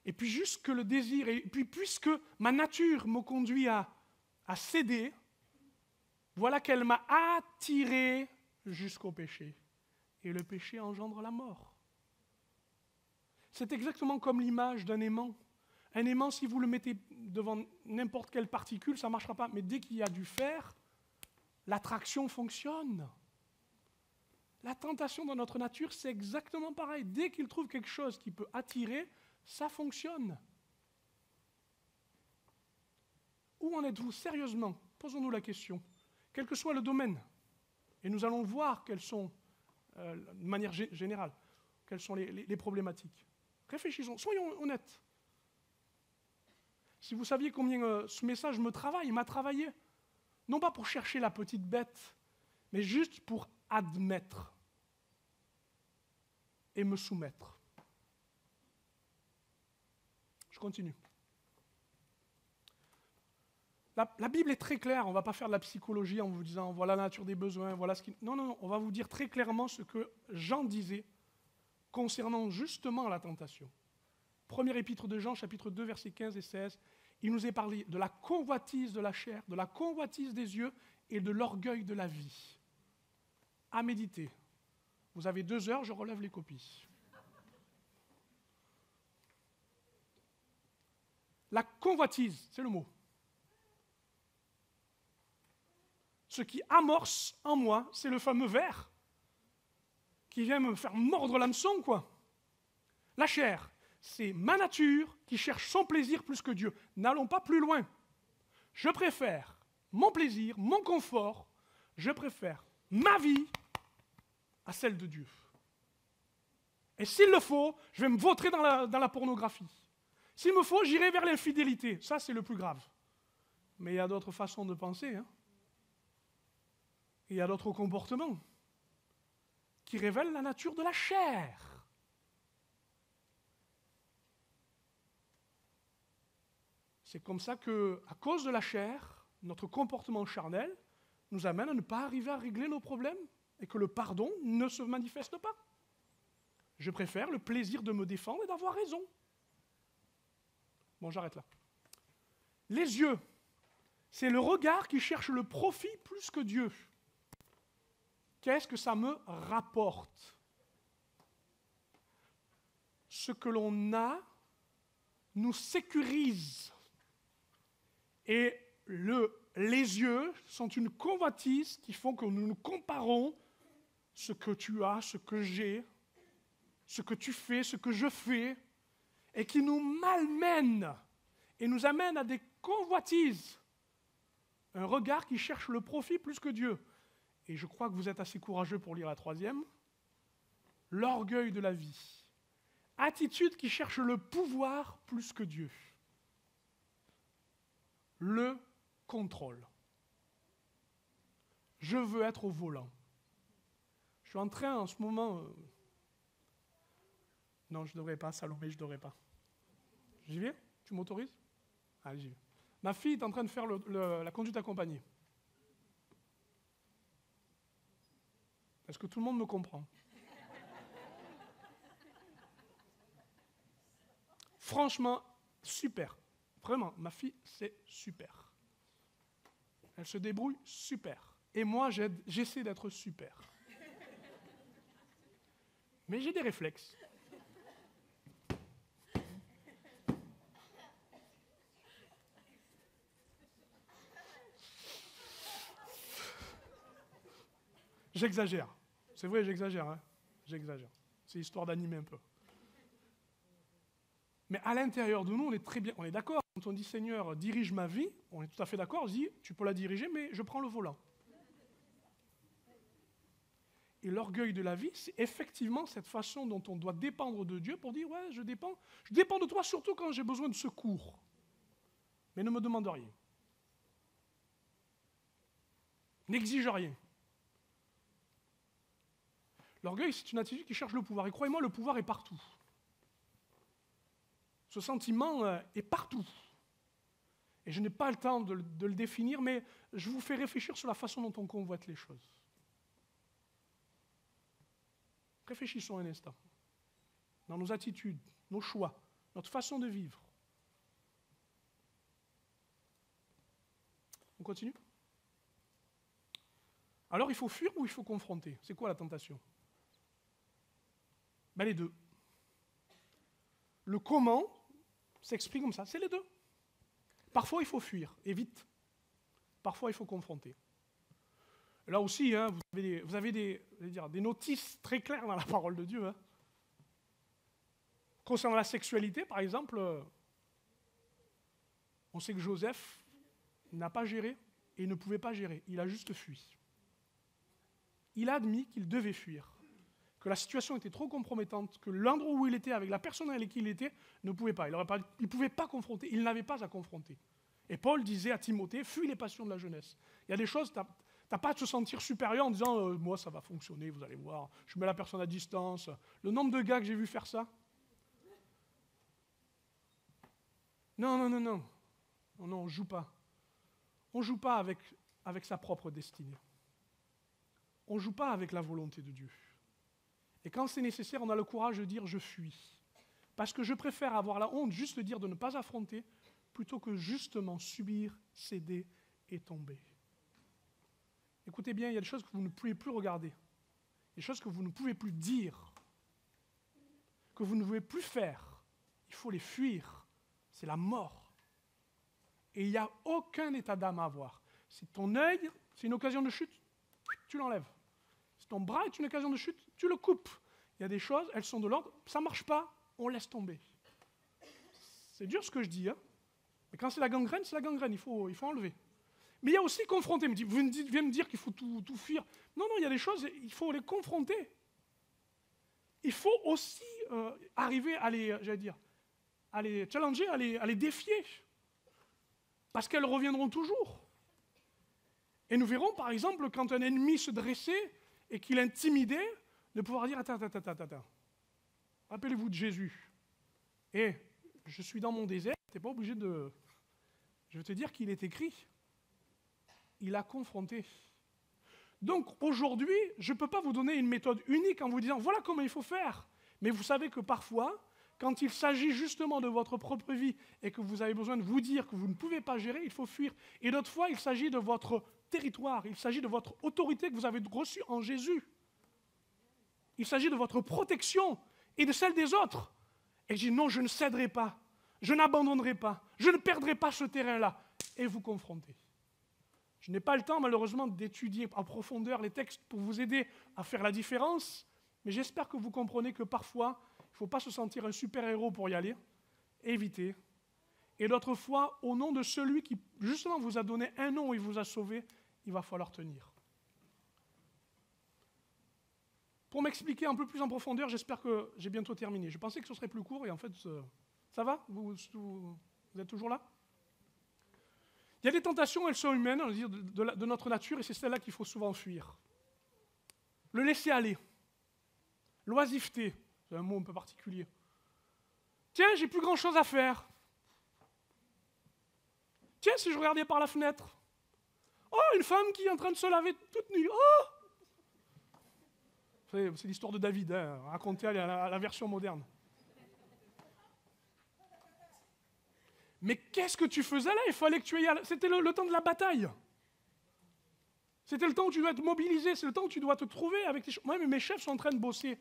Et puis juste que le désir, et puis puisque ma nature me conduit à céder, voilà qu'elle m'a attiré jusqu'au péché. Et le péché engendre la mort. C'est exactement comme l'image d'un aimant. Un aimant, si vous le mettez devant n'importe quelle particule, ça ne marchera pas. Mais dès qu'il y a du fer, l'attraction fonctionne. La tentation dans notre nature, c'est exactement pareil. Dès qu'il trouve quelque chose qui peut attirer, ça fonctionne. Où en êtes-vous sérieusement? Posons-nous la question. Quel que soit le domaine, et nous allons voir quelles sont, de manière générale, quelles sont les problématiques. Réfléchissons, soyons honnêtes. Si vous saviez combien ce message me travaille, m'a travaillé, non pas pour chercher la petite bête, mais juste pour admettre et me soumettre. Je continue. La Bible est très claire, on ne va pas faire de la psychologie en vous disant voilà la nature des besoins, voilà ce qui... Non, on va vous dire très clairement ce que Jean disait concernant justement la tentation. Premier épître de Jean, chapitre 2, versets 15 et 16, il nous est parlé de la convoitise de la chair, de la convoitise des yeux et de l'orgueil de la vie. À méditer. Vous avez 2 heures, je relève les copies. La convoitise, c'est le mot. ce qui amorce en moi, c'est le fameux ver qui vient me faire mordre l'hameçon, quoi. La chair, c'est ma nature qui cherche son plaisir plus que Dieu. N'allons pas plus loin. Je préfère mon plaisir, mon confort, je préfère ma vie à celle de Dieu. Et s'il le faut, je vais me vautrer dans la pornographie. S'il me faut, j'irai vers l'infidélité. Ça, c'est le plus grave. Mais il y a d'autres façons de penser. Hein. Il y a d'autres comportements qui révèlent la nature de la chair. C'est comme ça que, à cause de la chair, notre comportement charnel nous amène à ne pas arriver à régler nos problèmes et que le pardon ne se manifeste pas. Je préfère le plaisir de me défendre et d'avoir raison. Bon, j'arrête là. Les yeux, c'est le regard qui cherche le profit plus que Dieu. Qu'est-ce que ça me rapporte? Ce que l'on a nous sécurise. Et les yeux sont une convoitise qui font que nous nous comparons ce que tu as, ce que j'ai, ce que tu fais, ce que je fais, et qui nous malmène et nous amène à des convoitises. Un regard qui cherche le profit plus que Dieu. Et je crois que vous êtes assez courageux pour lire la troisième. L'orgueil de la vie. Attitude qui cherche le pouvoir plus que Dieu. Le contrôle. Je veux être au volant. Je suis en train en ce moment... Non, je ne devrais pas, Salomé, je ne devrais pas. J'y vais? Tu m'autorises? Allez, j'y vais. Ma fille est en train de faire la conduite accompagnée. Est-ce que tout le monde me comprend? Franchement, super. Vraiment, ma fille, c'est super. Elle se débrouille super. Et moi, j'essaie d'être super. Mais j'ai des réflexes. J'exagère. C'est vrai, j'exagère. Hein. J'exagère. C'est histoire d'animer un peu. Mais à l'intérieur de nous, on est très bien, on est d'accord. Quand on dit Seigneur, dirige ma vie, on est tout à fait d'accord. Je dis, tu peux la diriger, mais je prends le volant. Et l'orgueil de la vie, c'est effectivement cette façon dont on doit dépendre de Dieu pour dire, ouais, je dépends de toi surtout quand j'ai besoin de secours. Mais ne me demande rien. N'exige rien. L'orgueil, c'est une attitude qui cherche le pouvoir. Et croyez-moi, le pouvoir est partout. Ce sentiment est partout. Et je n'ai pas le temps de le définir, mais je vous fais réfléchir sur la façon dont on convoite les choses. Réfléchissons un instant. Dans nos attitudes, nos choix, notre façon de vivre. On continue? Alors, il faut fuir ou il faut confronter? C'est quoi la tentation? Ben, les deux. Le comment s'exprime comme ça, c'est les deux. Parfois, il faut fuir, et vite. Parfois, il faut confronter. Là aussi, hein, vous avez des notices très claires dans la parole de Dieu. Hein. Concernant la sexualité, par exemple, on sait que Joseph n'a pas géré et ne pouvait pas gérer. Il a juste fui. Il a admis qu'il devait fuir, que la situation était trop compromettante, que l'endroit où il était, avec la personne avec qui il était, ne pouvait pas. Il ne pouvait pas confronter, il n'avait pas à confronter. Et Paul disait à Timothée, fuis les passions de la jeunesse. Il y a des choses, tu n'as pas à te sentir supérieur en disant, moi ça va fonctionner, vous allez voir, je mets la personne à distance. Le nombre de gars que j'ai vu faire ça. Non, on ne joue pas. On ne joue pas avec sa propre destinée. On ne joue pas avec la volonté de Dieu. Et quand c'est nécessaire, on a le courage de dire « je fuis ». Parce que je préfère avoir la honte, juste de dire de ne pas affronter, plutôt que justement subir, céder et tomber. Écoutez bien, il y a des choses que vous ne pouvez plus regarder, des choses que vous ne pouvez plus dire, que vous ne pouvez plus faire. Il faut les fuir. C'est la mort. Et il n'y a aucun état d'âme à avoir. C'est ton œil C'est une occasion de chute, tu l'enlèves. Si ton bras est une occasion de chute, tu le coupes. Il y a des choses, elles sont de l'ordre, ça ne marche pas, on laisse tomber. C'est dur ce que je dis, hein. Mais quand c'est la gangrène, il faut enlever. Mais il y a aussi confronter. Vous venez me dire qu'il faut tout fuir. Non, il y a des choses, il faut les confronter. Il faut aussi arriver à les challenger, à les défier. Parce qu'elles reviendront toujours. Et nous verrons, par exemple, quand un ennemi se dressait et qu'il intimidait, de pouvoir dire, attends. Rappelez-vous de Jésus. Et je suis dans mon désert, tu n'es pas obligé de... Je veux te dire qu'il est écrit. Il a confronté. Donc aujourd'hui, je ne peux pas vous donner une méthode unique en vous disant, voilà comment il faut faire. Mais vous savez que parfois, quand il s'agit justement de votre propre vie et que vous avez besoin de vous dire que vous ne pouvez pas gérer, il faut fuir. Et d'autres fois, il s'agit de votre territoire, il s'agit de votre autorité que vous avez reçue en Jésus. Il s'agit de votre protection et de celle des autres. Et je dis non, je ne céderai pas, je n'abandonnerai pas, je ne perdrai pas ce terrain-là. Et vous confrontez. Je n'ai pas le temps malheureusement d'étudier en profondeur les textes pour vous aider à faire la différence, mais j'espère que vous comprenez que parfois, il ne faut pas se sentir un super-héros pour y aller, éviter. Et d'autres fois, au nom de celui qui justement vous a donné un nom et vous a sauvé, il va falloir tenir. Pour m'expliquer un peu plus en profondeur, j'espère que j'ai bientôt terminé. Je pensais que ce serait plus court et en fait, ça va ? Vous êtes toujours là ? Il y a des tentations, elles sont humaines, on va dire, de notre nature, et c'est celle-là qu'il faut souvent fuir. Le laisser aller. L'oisiveté, c'est un mot un peu particulier. Tiens, j'ai plus grand-chose à faire. Tiens, si je regardais par la fenêtre. Oh, une femme qui est en train de se laver toute nue. Oh! C'est l'histoire de David, hein, racontée à la version moderne. Mais qu'est-ce que tu faisais là? Il fallait que tu ailles... C'était le temps de la bataille. C'était le temps où tu dois être mobilisé, c'est le temps où tu dois te trouver avec tes... Moi, mais mes chefs sont en train de bosser.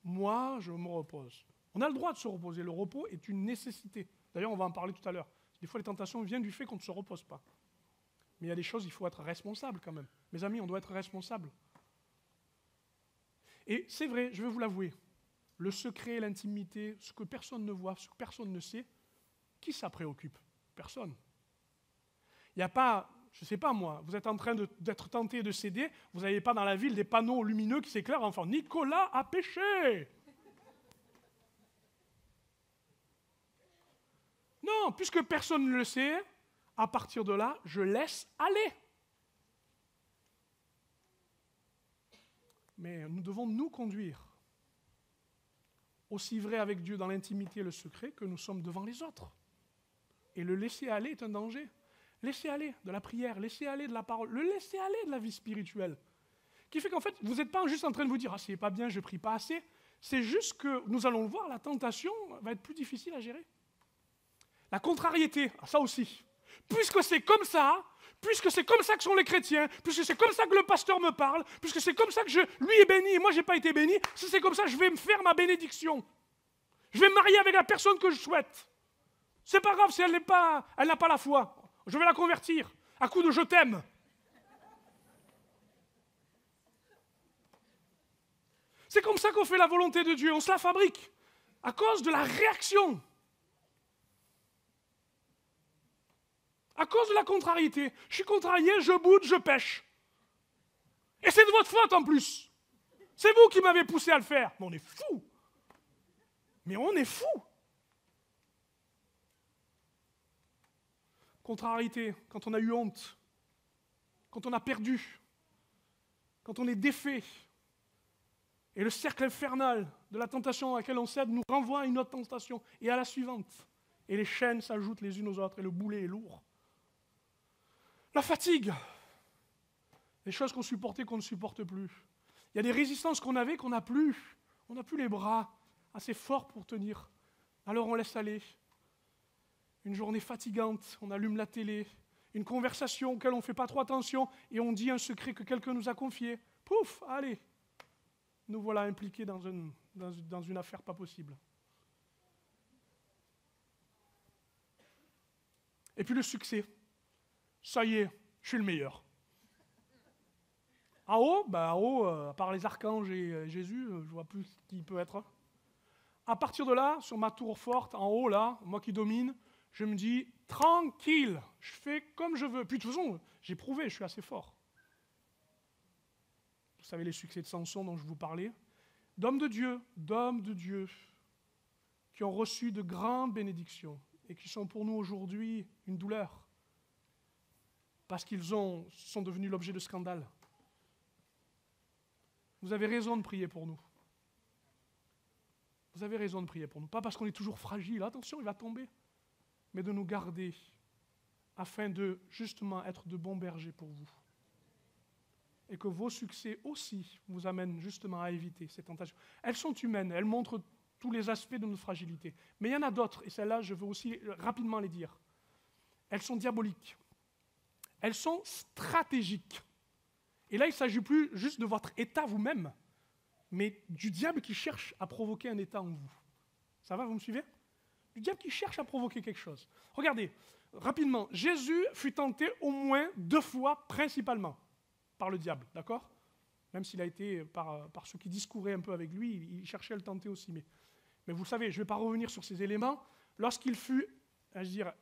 Moi, je me repose. On a le droit de se reposer. Le repos est une nécessité. D'ailleurs, on va en parler tout à l'heure. Des fois, les tentations viennent du fait qu'on ne se repose pas. Mais il y a des choses, il faut être responsable quand même. Mes amis, on doit être responsable. Et c'est vrai, je vais vous l'avouer, le secret, l'intimité, ce que personne ne voit, ce que personne ne sait, qui ça préoccupe? Personne. Il n'y a pas, je ne sais pas moi, vous êtes en train d'être tenté de céder, vous n'avez pas dans la ville des panneaux lumineux qui s'éclairent en faisant « Nicolas a péché !» Non, puisque personne ne le sait, à partir de là, je laisse aller. Mais nous devons nous conduire, aussi vrai avec Dieu dans l'intimité et le secret que nous sommes devant les autres. Et le laisser aller est un danger. Laisser aller de la prière, laisser aller de la parole, le laisser aller de la vie spirituelle. Qui fait qu'en fait, vous n'êtes pas juste en train de vous dire « Ah, c'est pas bien, je ne prie pas assez ». C'est juste que, nous allons le voir, la tentation va être plus difficile à gérer. La contrariété, ça aussi. Puisque c'est comme ça que sont les chrétiens, puisque c'est comme ça que le pasteur me parle, puisque c'est comme ça que lui est béni et moi je n'ai pas été béni, si c'est comme ça, je vais me faire ma bénédiction. Je vais me marier avec la personne que je souhaite. C'est pas grave si elle n'a pas la foi. Je vais la convertir à coup de je t'aime. C'est comme ça qu'on fait la volonté de Dieu, on se la fabrique à cause de la réaction. À cause de la contrariété. Je suis contrarié, je boude, je pêche. Et c'est de votre faute en plus. C'est vous qui m'avez poussé à le faire. Mais on est fous. Mais on est fous. Contrariété, quand on a eu honte, quand on a perdu, quand on est défait. Et le cercle infernal de la tentation à laquelle on cède nous renvoie à une autre tentation et à la suivante. Et les chaînes s'ajoutent les unes aux autres et le boulet est lourd. La fatigue, les choses qu'on supportait qu'on ne supporte plus. Il y a des résistances qu'on avait qu'on n'a plus. On n'a plus les bras assez forts pour tenir. Alors on laisse aller. Une journée fatigante, on allume la télé. Une conversation auquel on ne fait pas trop attention et on dit un secret que quelqu'un nous a confié. Pouf, allez, nous voilà impliqués dans une affaire pas possible. Et puis le succès. Ça y est, je suis le meilleur. En haut, à part les archanges et Jésus, je vois plus qui peut être. À partir de là, sur ma tour forte, en haut là, moi qui domine, je me dis, tranquille, je fais comme je veux. Puis de toute façon, j'ai prouvé, je suis assez fort. Vous savez les succès de Samson dont je vous parlais. D'hommes de Dieu, qui ont reçu de grandes bénédictions et qui sont pour nous aujourd'hui une douleur, parce qu'ils sont devenus l'objet de scandales. Vous avez raison de prier pour nous. Vous avez raison de prier pour nous. Pas parce qu'on est toujours fragile, attention, il va tomber, mais de nous garder afin de justement être de bons bergers pour vous. Et que vos succès aussi vous amènent justement à éviter ces tentations. Elles sont humaines, elles montrent tous les aspects de notre fragilité. Mais il y en a d'autres, et celles-là, je veux aussi rapidement les dire. Elles sont diaboliques. Elles sont stratégiques. Et là, il ne s'agit plus juste de votre état vous-même, mais du diable qui cherche à provoquer un état en vous. Ça va, vous me suivez? Du diable qui cherche à provoquer quelque chose. Regardez, rapidement, Jésus fut tenté au moins 2 fois, principalement, par le diable, d'accord? Même s'il a été, par ceux qui discouraient un peu avec lui, il cherchait à le tenter aussi. Mais vous savez, je ne vais pas revenir sur ces éléments. Lorsqu'il fut,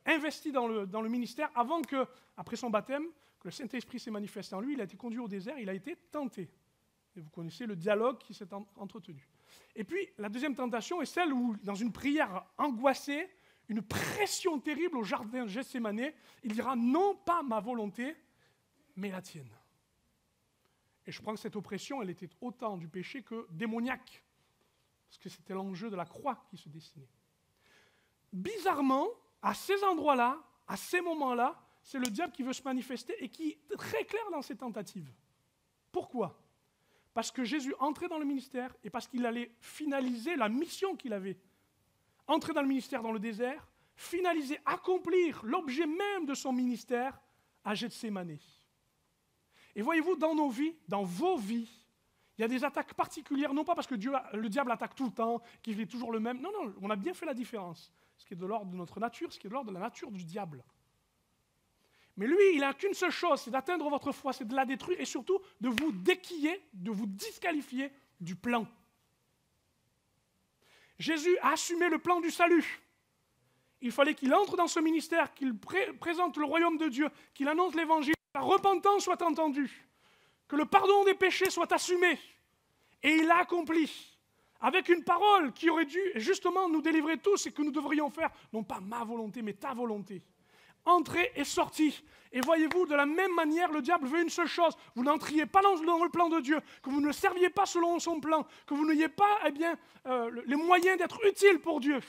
investi dans le ministère, avant que, après son baptême, que le Saint-Esprit s'est manifesté en lui, il a été conduit au désert, il a été tenté. Et vous connaissez le dialogue qui s'est entretenu. Et puis, la deuxième tentation est celle où, dans une prière angoissée, une pression terrible au jardin Gethsémani, il dira « Non pas ma volonté, mais la tienne ». Et je crois que cette oppression, elle était autant du péché que démoniaque, parce que c'était l'enjeu de la croix qui se dessinait. Bizarrement, à ces endroits-là, à ces moments-là, c'est le diable qui veut se manifester et qui est très clair dans ses tentatives. Pourquoi ? Parce que Jésus entrait dans le ministère et parce qu'il allait finaliser la mission qu'il avait. Entrer dans le ministère dans le désert, finaliser, accomplir l'objet même de son ministère à Gethsémani. Et voyez-vous, dans nos vies, dans vos vies, il y a des attaques particulières, non pas parce que le diable attaque tout le temps, qu'il fait toujours le même. Non, on a bien fait la différence. Ce qui est de l'ordre de notre nature, ce qui est de l'ordre de la nature du diable. Mais lui, il n'a qu'une seule chose, c'est d'atteindre votre foi, c'est de la détruire et surtout de vous déquiller, de vous disqualifier du plan. Jésus a assumé le plan du salut. Il fallait qu'il entre dans ce ministère, qu'il présente le royaume de Dieu, qu'il annonce l'évangile, que la repentance soit entendue, que le pardon des péchés soit assumé. Et il l'a accompli, avec une parole qui aurait dû justement nous délivrer tous et que nous devrions faire, non pas ma volonté, mais ta volonté. Entrée et sortie. Et voyez-vous, de la même manière, le diable veut une seule chose. Vous n'entriez pas dans le plan de Dieu, que vous ne serviez pas selon son plan, que vous n'ayez pas les moyens d'être utile pour Dieu.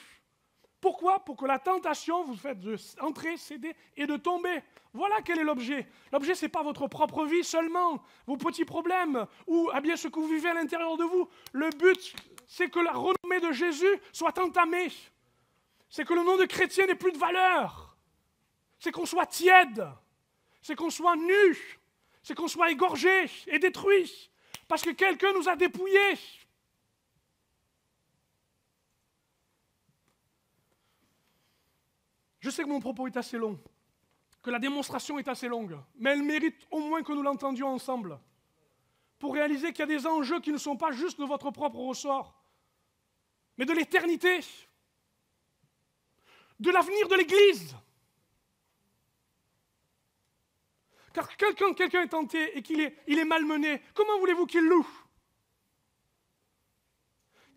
Pourquoi ? Pour que la tentation vous fasse entrer, céder et de tomber. Voilà quel est l'objet. L'objet, ce n'est pas votre propre vie seulement, vos petits problèmes, ou ce que vous vivez à l'intérieur de vous. Le but, c'est que la renommée de Jésus soit entamée. C'est que le nom de chrétien n'ait plus de valeur. C'est qu'on soit tiède, c'est qu'on soit nu, c'est qu'on soit égorgé et détruit, parce que quelqu'un nous a dépouillés. Je sais que mon propos est assez long, que la démonstration est assez longue, mais elle mérite au moins que nous l'entendions ensemble, pour réaliser qu'il y a des enjeux qui ne sont pas juste de votre propre ressort, mais de l'éternité, de l'avenir de l'Église. Car quelqu'un est tenté et qu'il est malmené, comment voulez-vous qu'il loue?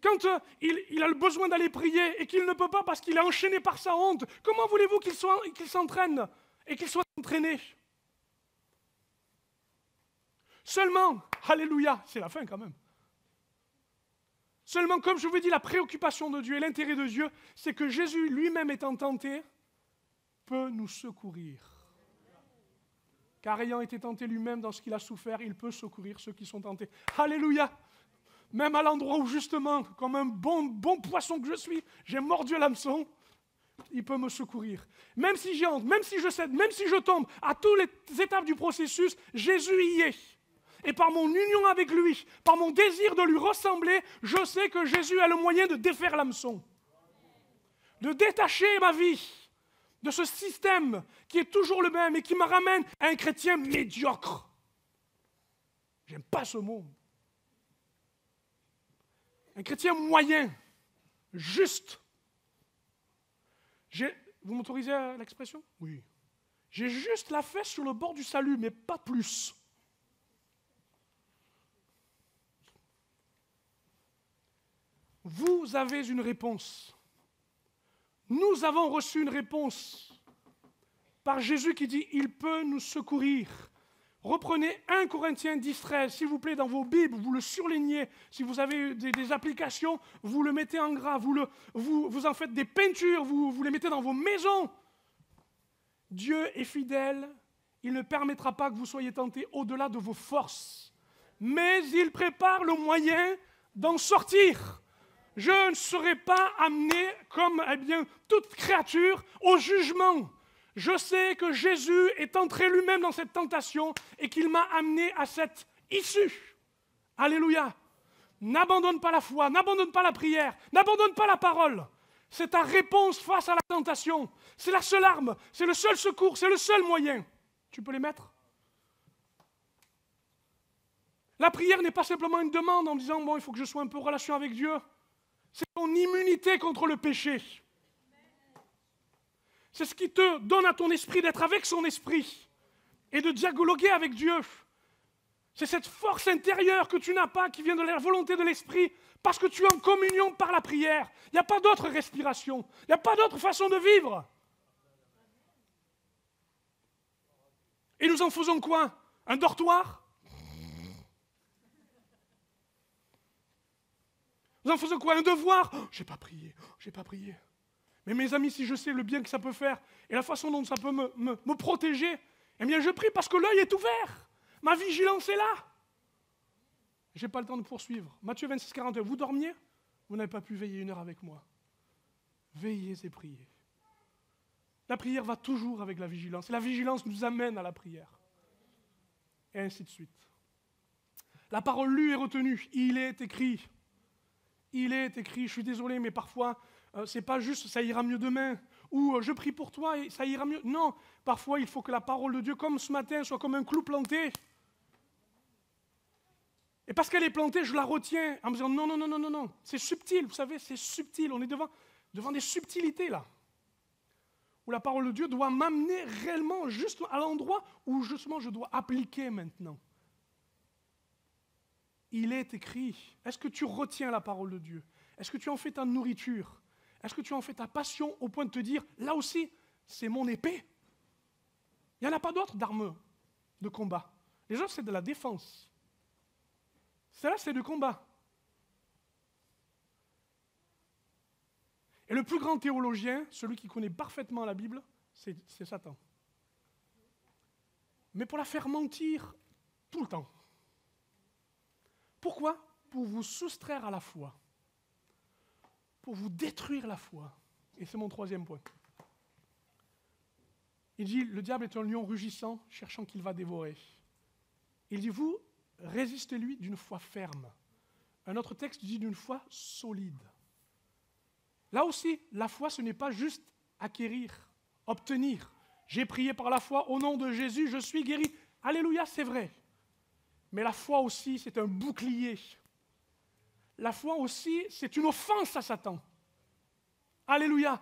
Quand il a le besoin d'aller prier et qu'il ne peut pas parce qu'il est enchaîné par sa honte, comment voulez-vous qu'il s'entraîne et qu'il soit entraîné? Seulement, alléluia, c'est la fin quand même. Seulement, comme je vous ai dit, la préoccupation de Dieu et l'intérêt de Dieu, c'est que Jésus lui-même étant tenté, peut nous secourir. Car ayant été tenté lui-même dans ce qu'il a souffert, il peut secourir ceux qui sont tentés. Alléluia! Même à l'endroit où justement, comme un bon poisson que je suis, j'ai mordu à l'hameçon, il peut me secourir. Même si j'ai honte, même si je cède, même si je tombe, à toutes les étapes du processus, Jésus y est. Et par mon union avec lui, par mon désir de lui ressembler, je sais que Jésus a le moyen de défaire l'hameçon. De détacher ma vie de ce système qui est toujours le même et qui me ramène à un chrétien médiocre. J'aime pas ce mot. Un chrétien moyen, juste. Vous m'autorisez à l'expression? Oui. J'ai juste la fesse sur le bord du salut, mais pas plus. Vous avez une réponse. Nous avons reçu une réponse par Jésus qui dit « Il peut nous secourir ». Reprenez 1 Corinthiens 10, 13, s'il vous plaît, dans vos Bibles, vous le surlignez. Si vous avez des applications, vous le mettez en gras, vous en faites des peintures, vous les mettez dans vos maisons. Dieu est fidèle, il ne permettra pas que vous soyez tentés au-delà de vos forces. Mais il prépare le moyen d'en sortir. Je ne serai pas amené, comme toute créature, au jugement. Je sais que Jésus est entré lui-même dans cette tentation et qu'il m'a amené à cette issue. Alléluia. N'abandonne pas la foi, n'abandonne pas la prière, n'abandonne pas la parole. C'est ta réponse face à la tentation. C'est la seule arme, c'est le seul secours, c'est le seul moyen. Tu peux les mettre? La prière n'est pas simplement une demande en disant « bon, il faut que je sois un peu en relation avec Dieu ». C'est ton immunité contre le péché. C'est ce qui te donne à ton esprit d'être avec son esprit et de dialoguer avec Dieu. C'est cette force intérieure que tu n'as pas, qui vient de la volonté de l'esprit, parce que tu es en communion par la prière. Il n'y a pas d'autre respiration, il n'y a pas d'autre façon de vivre. Et nous en faisons quoi? Un dortoir? Nous en faisons quoi? Un devoir? Oh, j'ai pas prié, j'ai pas prié. Mais mes amis, si je sais le bien que ça peut faire et la façon dont ça peut me protéger, eh bien je prie parce que l'œil est ouvert. Ma vigilance est là. Je n'ai pas le temps de poursuivre. Matthieu 26, 41, vous dormiez? Vous n'avez pas pu veiller 1 heure avec moi. Veillez et priez. La prière va toujours avec la vigilance. Et la vigilance nous amène à la prière. Et ainsi de suite. La parole lue et retenue. Il est écrit. Il est écrit. Je suis désolé, mais parfois, c'est pas juste ça ira mieux demain. Ou je prie pour toi et ça ira mieux. Non, parfois il faut que la parole de Dieu, comme ce matin, soit comme un clou planté. Et parce qu'elle est plantée, je la retiens en me disant non. C'est subtil, vous savez, c'est subtil. On est devant des subtilités là. Où la parole de Dieu doit m'amener réellement juste à l'endroit où justement je dois appliquer maintenant. Il est écrit. Est-ce que tu retiens la parole de Dieu? Est-ce que tu en fais ta nourriture? Est-ce que tu en fais ta passion au point de te dire, là aussi, c'est mon épée? Il n'y en a pas d'autre d'armes de combat. Les autres, c'est de la défense. Celle-là, c'est du combat. Et le plus grand théologien, celui qui connaît parfaitement la Bible, c'est Satan. Mais pour la faire mentir tout le temps. Pourquoi? Pour vous soustraire à la foi. Pour vous détruire la foi. Et c'est mon 3e point. Il dit, le diable est un lion rugissant, cherchant qu'il va dévorer. Il dit, vous, résistez-lui d'une foi ferme. Un autre texte dit d'une foi solide. Là aussi, la foi, ce n'est pas juste acquérir, obtenir. J'ai prié par la foi, au nom de Jésus, je suis guéri. Alléluia, c'est vrai. Mais la foi aussi, c'est un bouclier. La foi aussi, c'est une offense à Satan. Alléluia.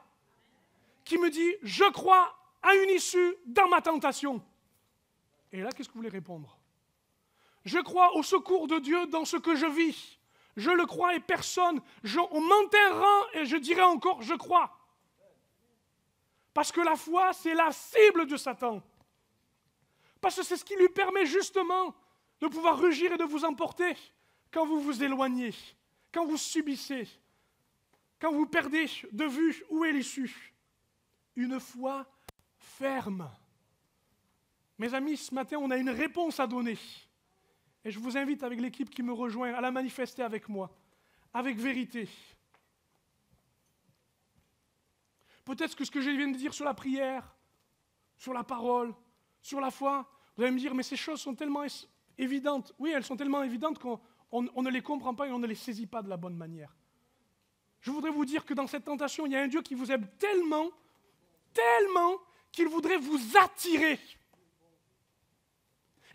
Qui me dit, je crois à une issue dans ma tentation. Et là, qu'est-ce que vous voulez répondre? Je crois au secours de Dieu dans ce que je vis. Je le crois et personne, on m'enterrera et je dirai encore, je crois. Parce que la foi, c'est la cible de Satan. Parce que c'est ce qui lui permet justement de pouvoir rugir et de vous emporter quand vous vous éloignez, quand vous subissez, quand vous perdez de vue où est l'issue. Une foi ferme. Mes amis, ce matin, on a une réponse à donner. Et je vous invite avec l'équipe qui me rejoint à la manifester avec moi, avec vérité. Peut-être que ce que je viens de dire sur la prière, sur la parole, sur la foi, vous allez me dire, mais ces choses sont tellement évidentes. Oui, elles sont tellement évidentes qu'on ne les comprend pas et on ne les saisit pas de la bonne manière. Je voudrais vous dire que dans cette tentation, il y a un Dieu qui vous aime tellement, tellement, qu'il voudrait vous attirer.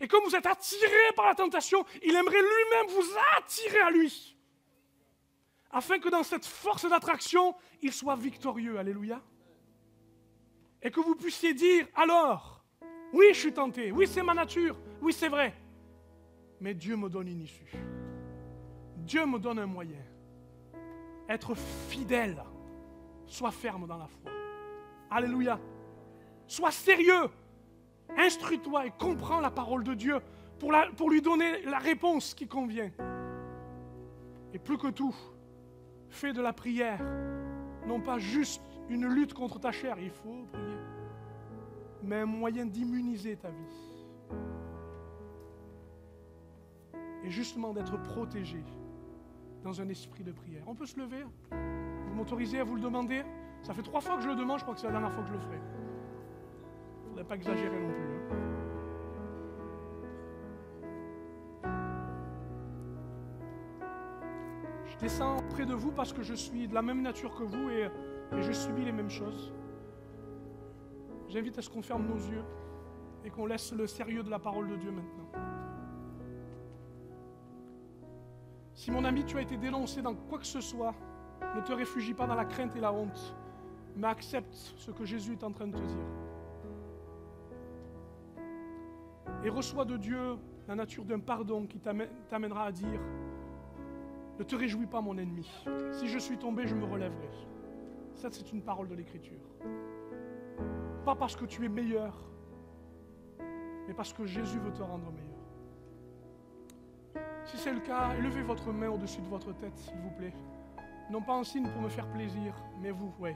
Et comme vous êtes attirés par la tentation, il aimerait lui-même vous attirer à lui. Afin que dans cette force d'attraction, il soit victorieux. Alléluia. Et que vous puissiez dire, alors, oui, je suis tenté, oui, c'est ma nature, oui, c'est vrai. Mais Dieu me donne une issue. Dieu me donne un moyen. Être fidèle. Sois ferme dans la foi. Alléluia. Sois sérieux. Instruis-toi et comprends la parole de Dieu pour lui donner la réponse qui convient. Et plus que tout, fais de la prière, non pas juste une lutte contre ta chair, il faut prier, mais un moyen d'immuniser ta vie. Et justement d'être protégé dans un esprit de prière. On peut se lever? Vous m'autorisez à vous le demander? Ça fait 3 fois que je le demande, je crois que c'est la dernière fois que je le ferai. Il ne faudrait pas exagérer non plus. Je descends près de vous parce que je suis de la même nature que vous et je subis les mêmes choses. J'invite à ce qu'on ferme nos yeux et qu'on laisse le sérieux de la parole de Dieu maintenant. Si mon ami, tu as été dénoncé dans quoi que ce soit, ne te réfugie pas dans la crainte et la honte, mais accepte ce que Jésus est en train de te dire. Et reçois de Dieu la nature d'un pardon qui t'amènera à dire « Ne te réjouis pas, mon ennemi. Si je suis tombé, je me relèverai. » Ça, c'est une parole de l'Écriture. Pas parce que tu es meilleur, mais parce que Jésus veut te rendre meilleur. Si c'est le cas, élevez votre main au-dessus de votre tête, s'il vous plaît. Non pas en signe pour me faire plaisir, mais vous, ouais.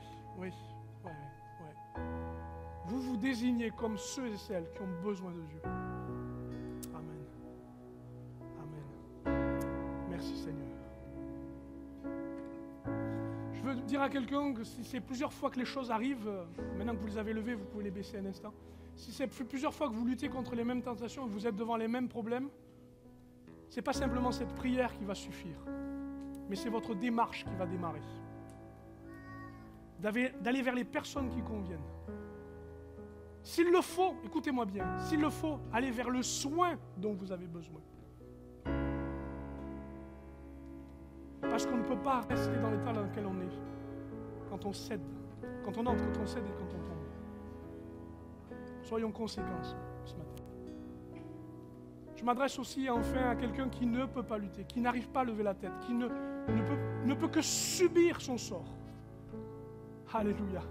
Vous vous désignez comme ceux et celles qui ont besoin de Dieu. Amen. Amen. Merci Seigneur. Je veux dire à quelqu'un que si c'est plusieurs fois que les choses arrivent, maintenant que vous les avez levées, vous pouvez les baisser un instant. Si c'est plusieurs fois que vous luttez contre les mêmes tentations et que vous êtes devant les mêmes problèmes, ce n'est pas simplement cette prière qui va suffire, mais c'est votre démarche qui va démarrer. D'aller vers les personnes qui conviennent. S'il le faut, écoutez-moi bien, s'il le faut, allez vers le soin dont vous avez besoin. Parce qu'on ne peut pas rester dans l'état dans lequel on est quand on cède, quand on entre, quand on cède et quand on tombe. Soyons conséquents ce matin. Je m'adresse aussi enfin à quelqu'un qui ne peut pas lutter, qui n'arrive pas à lever la tête, qui ne peut que subir son sort. Alléluia.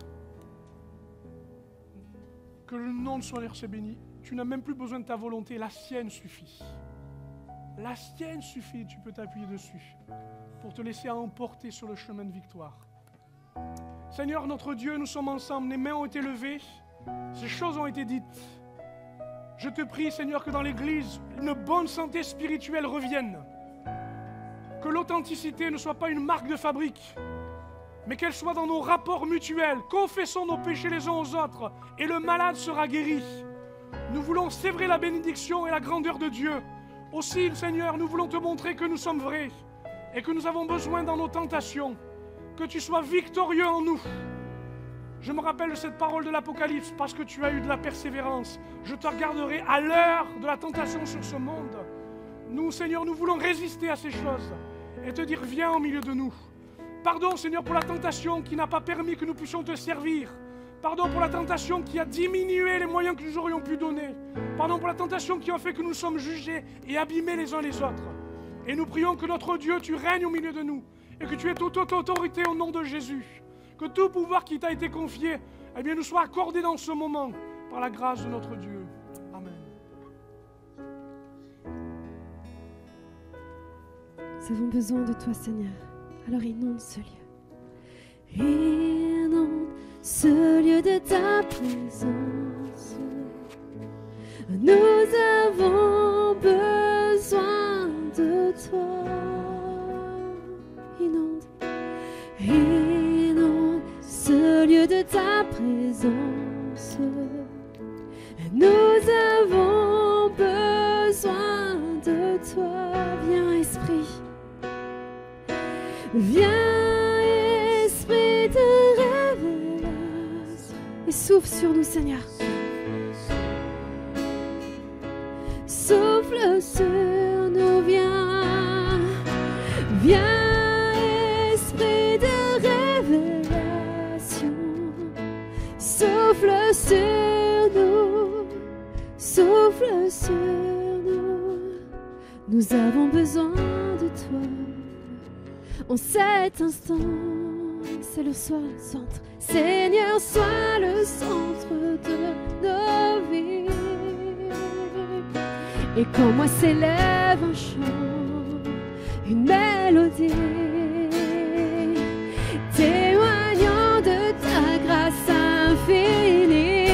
Que le nom de Seigneur soit béni. Tu n'as même plus besoin de ta volonté, la sienne suffit. La sienne suffit, tu peux t'appuyer dessus pour te laisser emporter sur le chemin de victoire. Seigneur notre Dieu, nous sommes ensemble, les mains ont été levées, ces choses ont été dites. Je te prie, Seigneur, que dans l'Église, une bonne santé spirituelle revienne. Que l'authenticité ne soit pas une marque de fabrique, mais qu'elle soit dans nos rapports mutuels. Confessons nos péchés les uns aux autres, et le malade sera guéri. Nous voulons sévrer la bénédiction et la grandeur de Dieu. Aussi, Seigneur, nous voulons te montrer que nous sommes vrais, et que nous avons besoin dans nos tentations, que tu sois victorieux en nous. Je me rappelle de cette parole de l'Apocalypse, parce que tu as eu de la persévérance. Je te regarderai à l'heure de la tentation sur ce monde. Nous, Seigneur, nous voulons résister à ces choses, et te dire, viens au milieu de nous. Pardon, Seigneur, pour la tentation qui n'a pas permis que nous puissions te servir. Pardon pour la tentation qui a diminué les moyens que nous aurions pu donner. Pardon pour la tentation qui a fait que nous sommes jugés et abîmés les uns les autres. Et nous prions que notre Dieu, tu règnes au milieu de nous et que tu aies toute autorité au nom de Jésus. Que tout pouvoir qui t'a été confié, eh bien, nous soit accordé dans ce moment par la grâce de notre Dieu. Amen. Nous avons besoin de toi, Seigneur. Alors inonde ce lieu. Inonde ce lieu de ta présence. Nous avons besoin de toi. Inonde, inonde ce lieu de ta présence. Nous avons besoin de toi. Viens, Esprit. Viens, Esprit de révélation, et souffle sur nous, Seigneur. souffle sur nous, viens, viens, esprit de révélation, souffle sur nous, souffle sur nous, nous avons besoin de toi. En cet instant, c'est le centre. Seigneur, sois le centre de nos vies. Et quand moi s'élève un chant, une mélodie, témoignant de ta grâce infinie,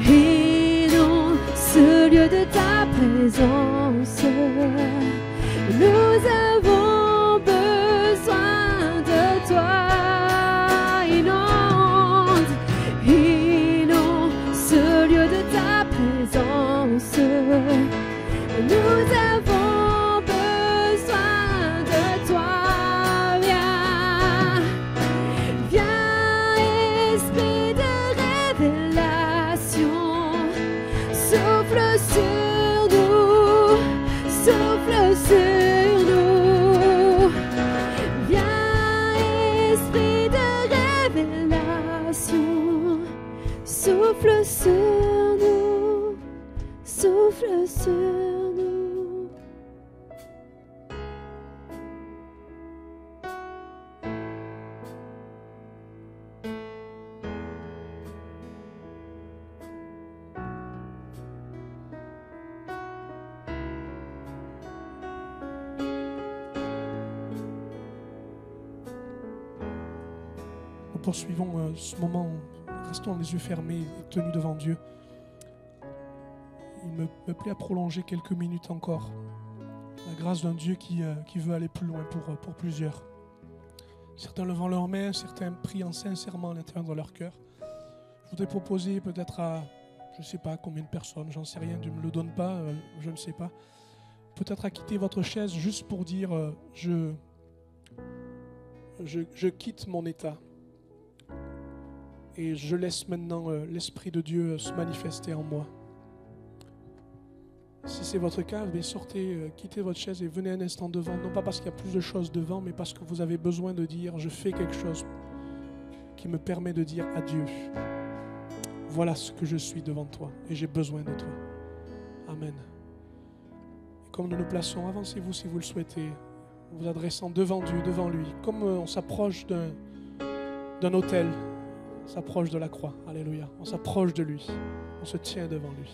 inonde ce lieu de ta présence. Nous avons besoin de toi, inonde, inonde ce lieu de ta présence. Nous avons besoin de toi, viens, viens, esprit de révélation, souffle sur nous, souffle sur nous, viens, esprit de révélation, souffle sur nous, souffle sur nous. Nous poursuivons ce moment, restons les yeux fermés et tenus devant Dieu. Il me plaît à prolonger quelques minutes encore. La grâce d'un Dieu qui veut aller plus loin pour plusieurs. Certains levant leurs mains, certains priant sincèrement à l'intérieur de leur cœur. Je voudrais proposer peut-être à, je ne sais pas combien de personnes, j'en sais rien, Dieu ne me le donne pas, je ne sais pas. Peut-être à quitter votre chaise juste pour dire je quitte mon état. Et je laisse maintenant l'Esprit de Dieu se manifester en moi. Si c'est votre cas, sortez, quittez votre chaise et venez un instant devant. Non pas parce qu'il y a plus de choses devant, mais parce que vous avez besoin de dire, je fais quelque chose qui me permet de dire à Dieu, voilà ce que je suis devant toi et j'ai besoin de toi. Amen. Et comme nous nous plaçons, avancez-vous si vous le souhaitez, vous adressant devant Dieu, devant lui, comme on s'approche d'un autel. On s'approche de la croix, alléluia. On s'approche de lui, on se tient devant lui.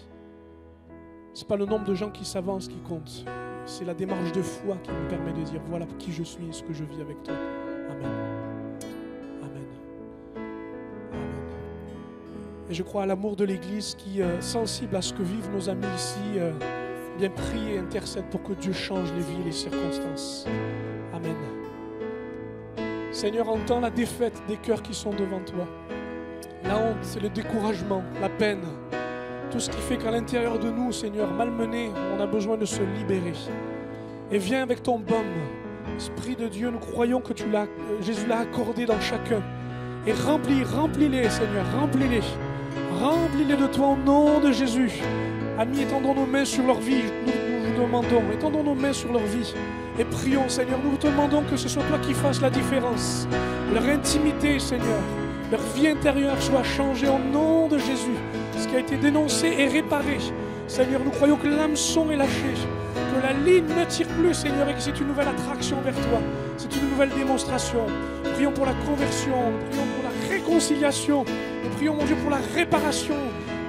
Ce n'est pas le nombre de gens qui s'avancent qui compte, c'est la démarche de foi qui nous permet de dire voilà qui je suis et ce que je vis avec toi. Amen. Amen. Amen. Et je crois à l'amour de l'Église qui, sensible à ce que vivent nos amis ici, bien prie et intercède pour que Dieu change les vies et les circonstances. Amen. Seigneur, entends la défaite des cœurs qui sont devant toi. La honte, le découragement, la peine, tout ce qui fait qu'à l'intérieur de nous, Seigneur, malmenés, on a besoin de se libérer. Et viens avec ton baume, Esprit de Dieu, nous croyons que Jésus l'a accordé dans chacun. Et remplis-les, Seigneur, remplis-les. Remplis-les de toi au nom de Jésus. Amis, étendons nos mains sur leur vie, nous vous demandons, étendons nos mains sur leur vie. Et prions, Seigneur, nous te demandons que ce soit toi qui fasses la différence. Leur intimité, Seigneur, leur vie intérieure soit changée au nom de Jésus. Ce qui a été dénoncé est réparé. Seigneur, nous croyons que l'hameçon est lâché, que la ligne ne tire plus, Seigneur, et que c'est une nouvelle attraction vers toi. C'est une nouvelle démonstration. Prions pour la conversion, prions pour la réconciliation. Nous prions, mon Dieu, pour la réparation,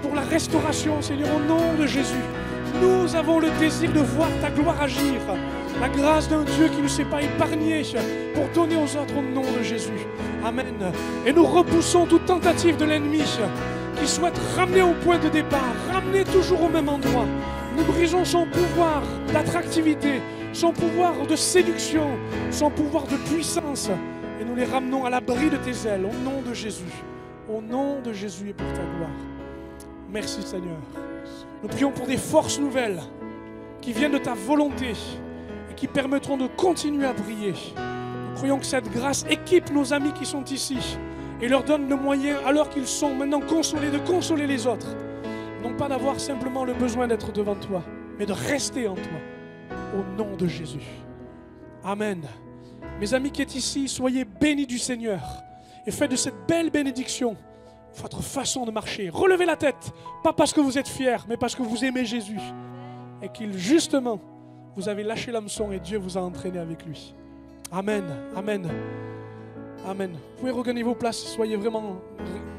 pour la restauration, Seigneur, au nom de Jésus. Nous avons le désir de voir ta gloire agir. La grâce d'un Dieu qui ne s'est pas épargné pour donner aux autres au nom de Jésus. Amen. Et nous repoussons toute tentative de l'ennemi qui souhaite ramener au point de départ, ramener toujours au même endroit. Nous brisons son pouvoir d'attractivité, son pouvoir de séduction, son pouvoir de puissance. Et nous les ramenons à l'abri de tes ailes, au nom de Jésus. Au nom de Jésus et pour ta gloire. Merci Seigneur. Nous prions pour des forces nouvelles qui viennent de ta volonté et qui permettront de continuer à briller. Nous prions que cette grâce équipe nos amis qui sont ici et leur donne le moyen, alors qu'ils sont maintenant consolés, de consoler les autres. Non pas d'avoir simplement le besoin d'être devant toi, mais de rester en toi. Au nom de Jésus. Amen. Mes amis qui êtes ici, soyez bénis du Seigneur. Et faites de cette belle bénédiction votre façon de marcher. Relevez la tête, pas parce que vous êtes fiers, mais parce que vous aimez Jésus. Et qu'il, justement, vous avez lâché l'hameçon et Dieu vous a entraîné avec lui. Amen, amen, amen. Vous pouvez regagner vos places, soyez vraiment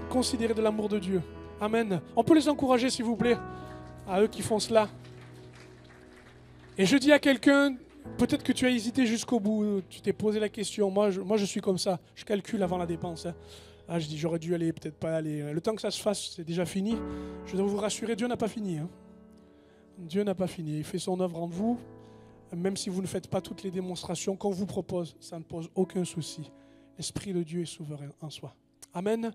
considérés de l'amour de Dieu. Amen. On peut les encourager, s'il vous plaît, à eux qui font cela. Et je dis à quelqu'un, peut-être que tu as hésité jusqu'au bout, tu t'es posé la question. Moi, je suis comme ça, je calcule avant la dépense. Ah, je dis, j'aurais dû aller, peut-être pas aller. Le temps que ça se fasse, c'est déjà fini. Je dois vous rassurer, Dieu n'a pas fini. Dieu n'a pas fini. Il fait son œuvre en vous. Même si vous ne faites pas toutes les démonstrations qu'on vous propose, ça ne pose aucun souci. L'Esprit de Dieu est souverain en soi. Amen.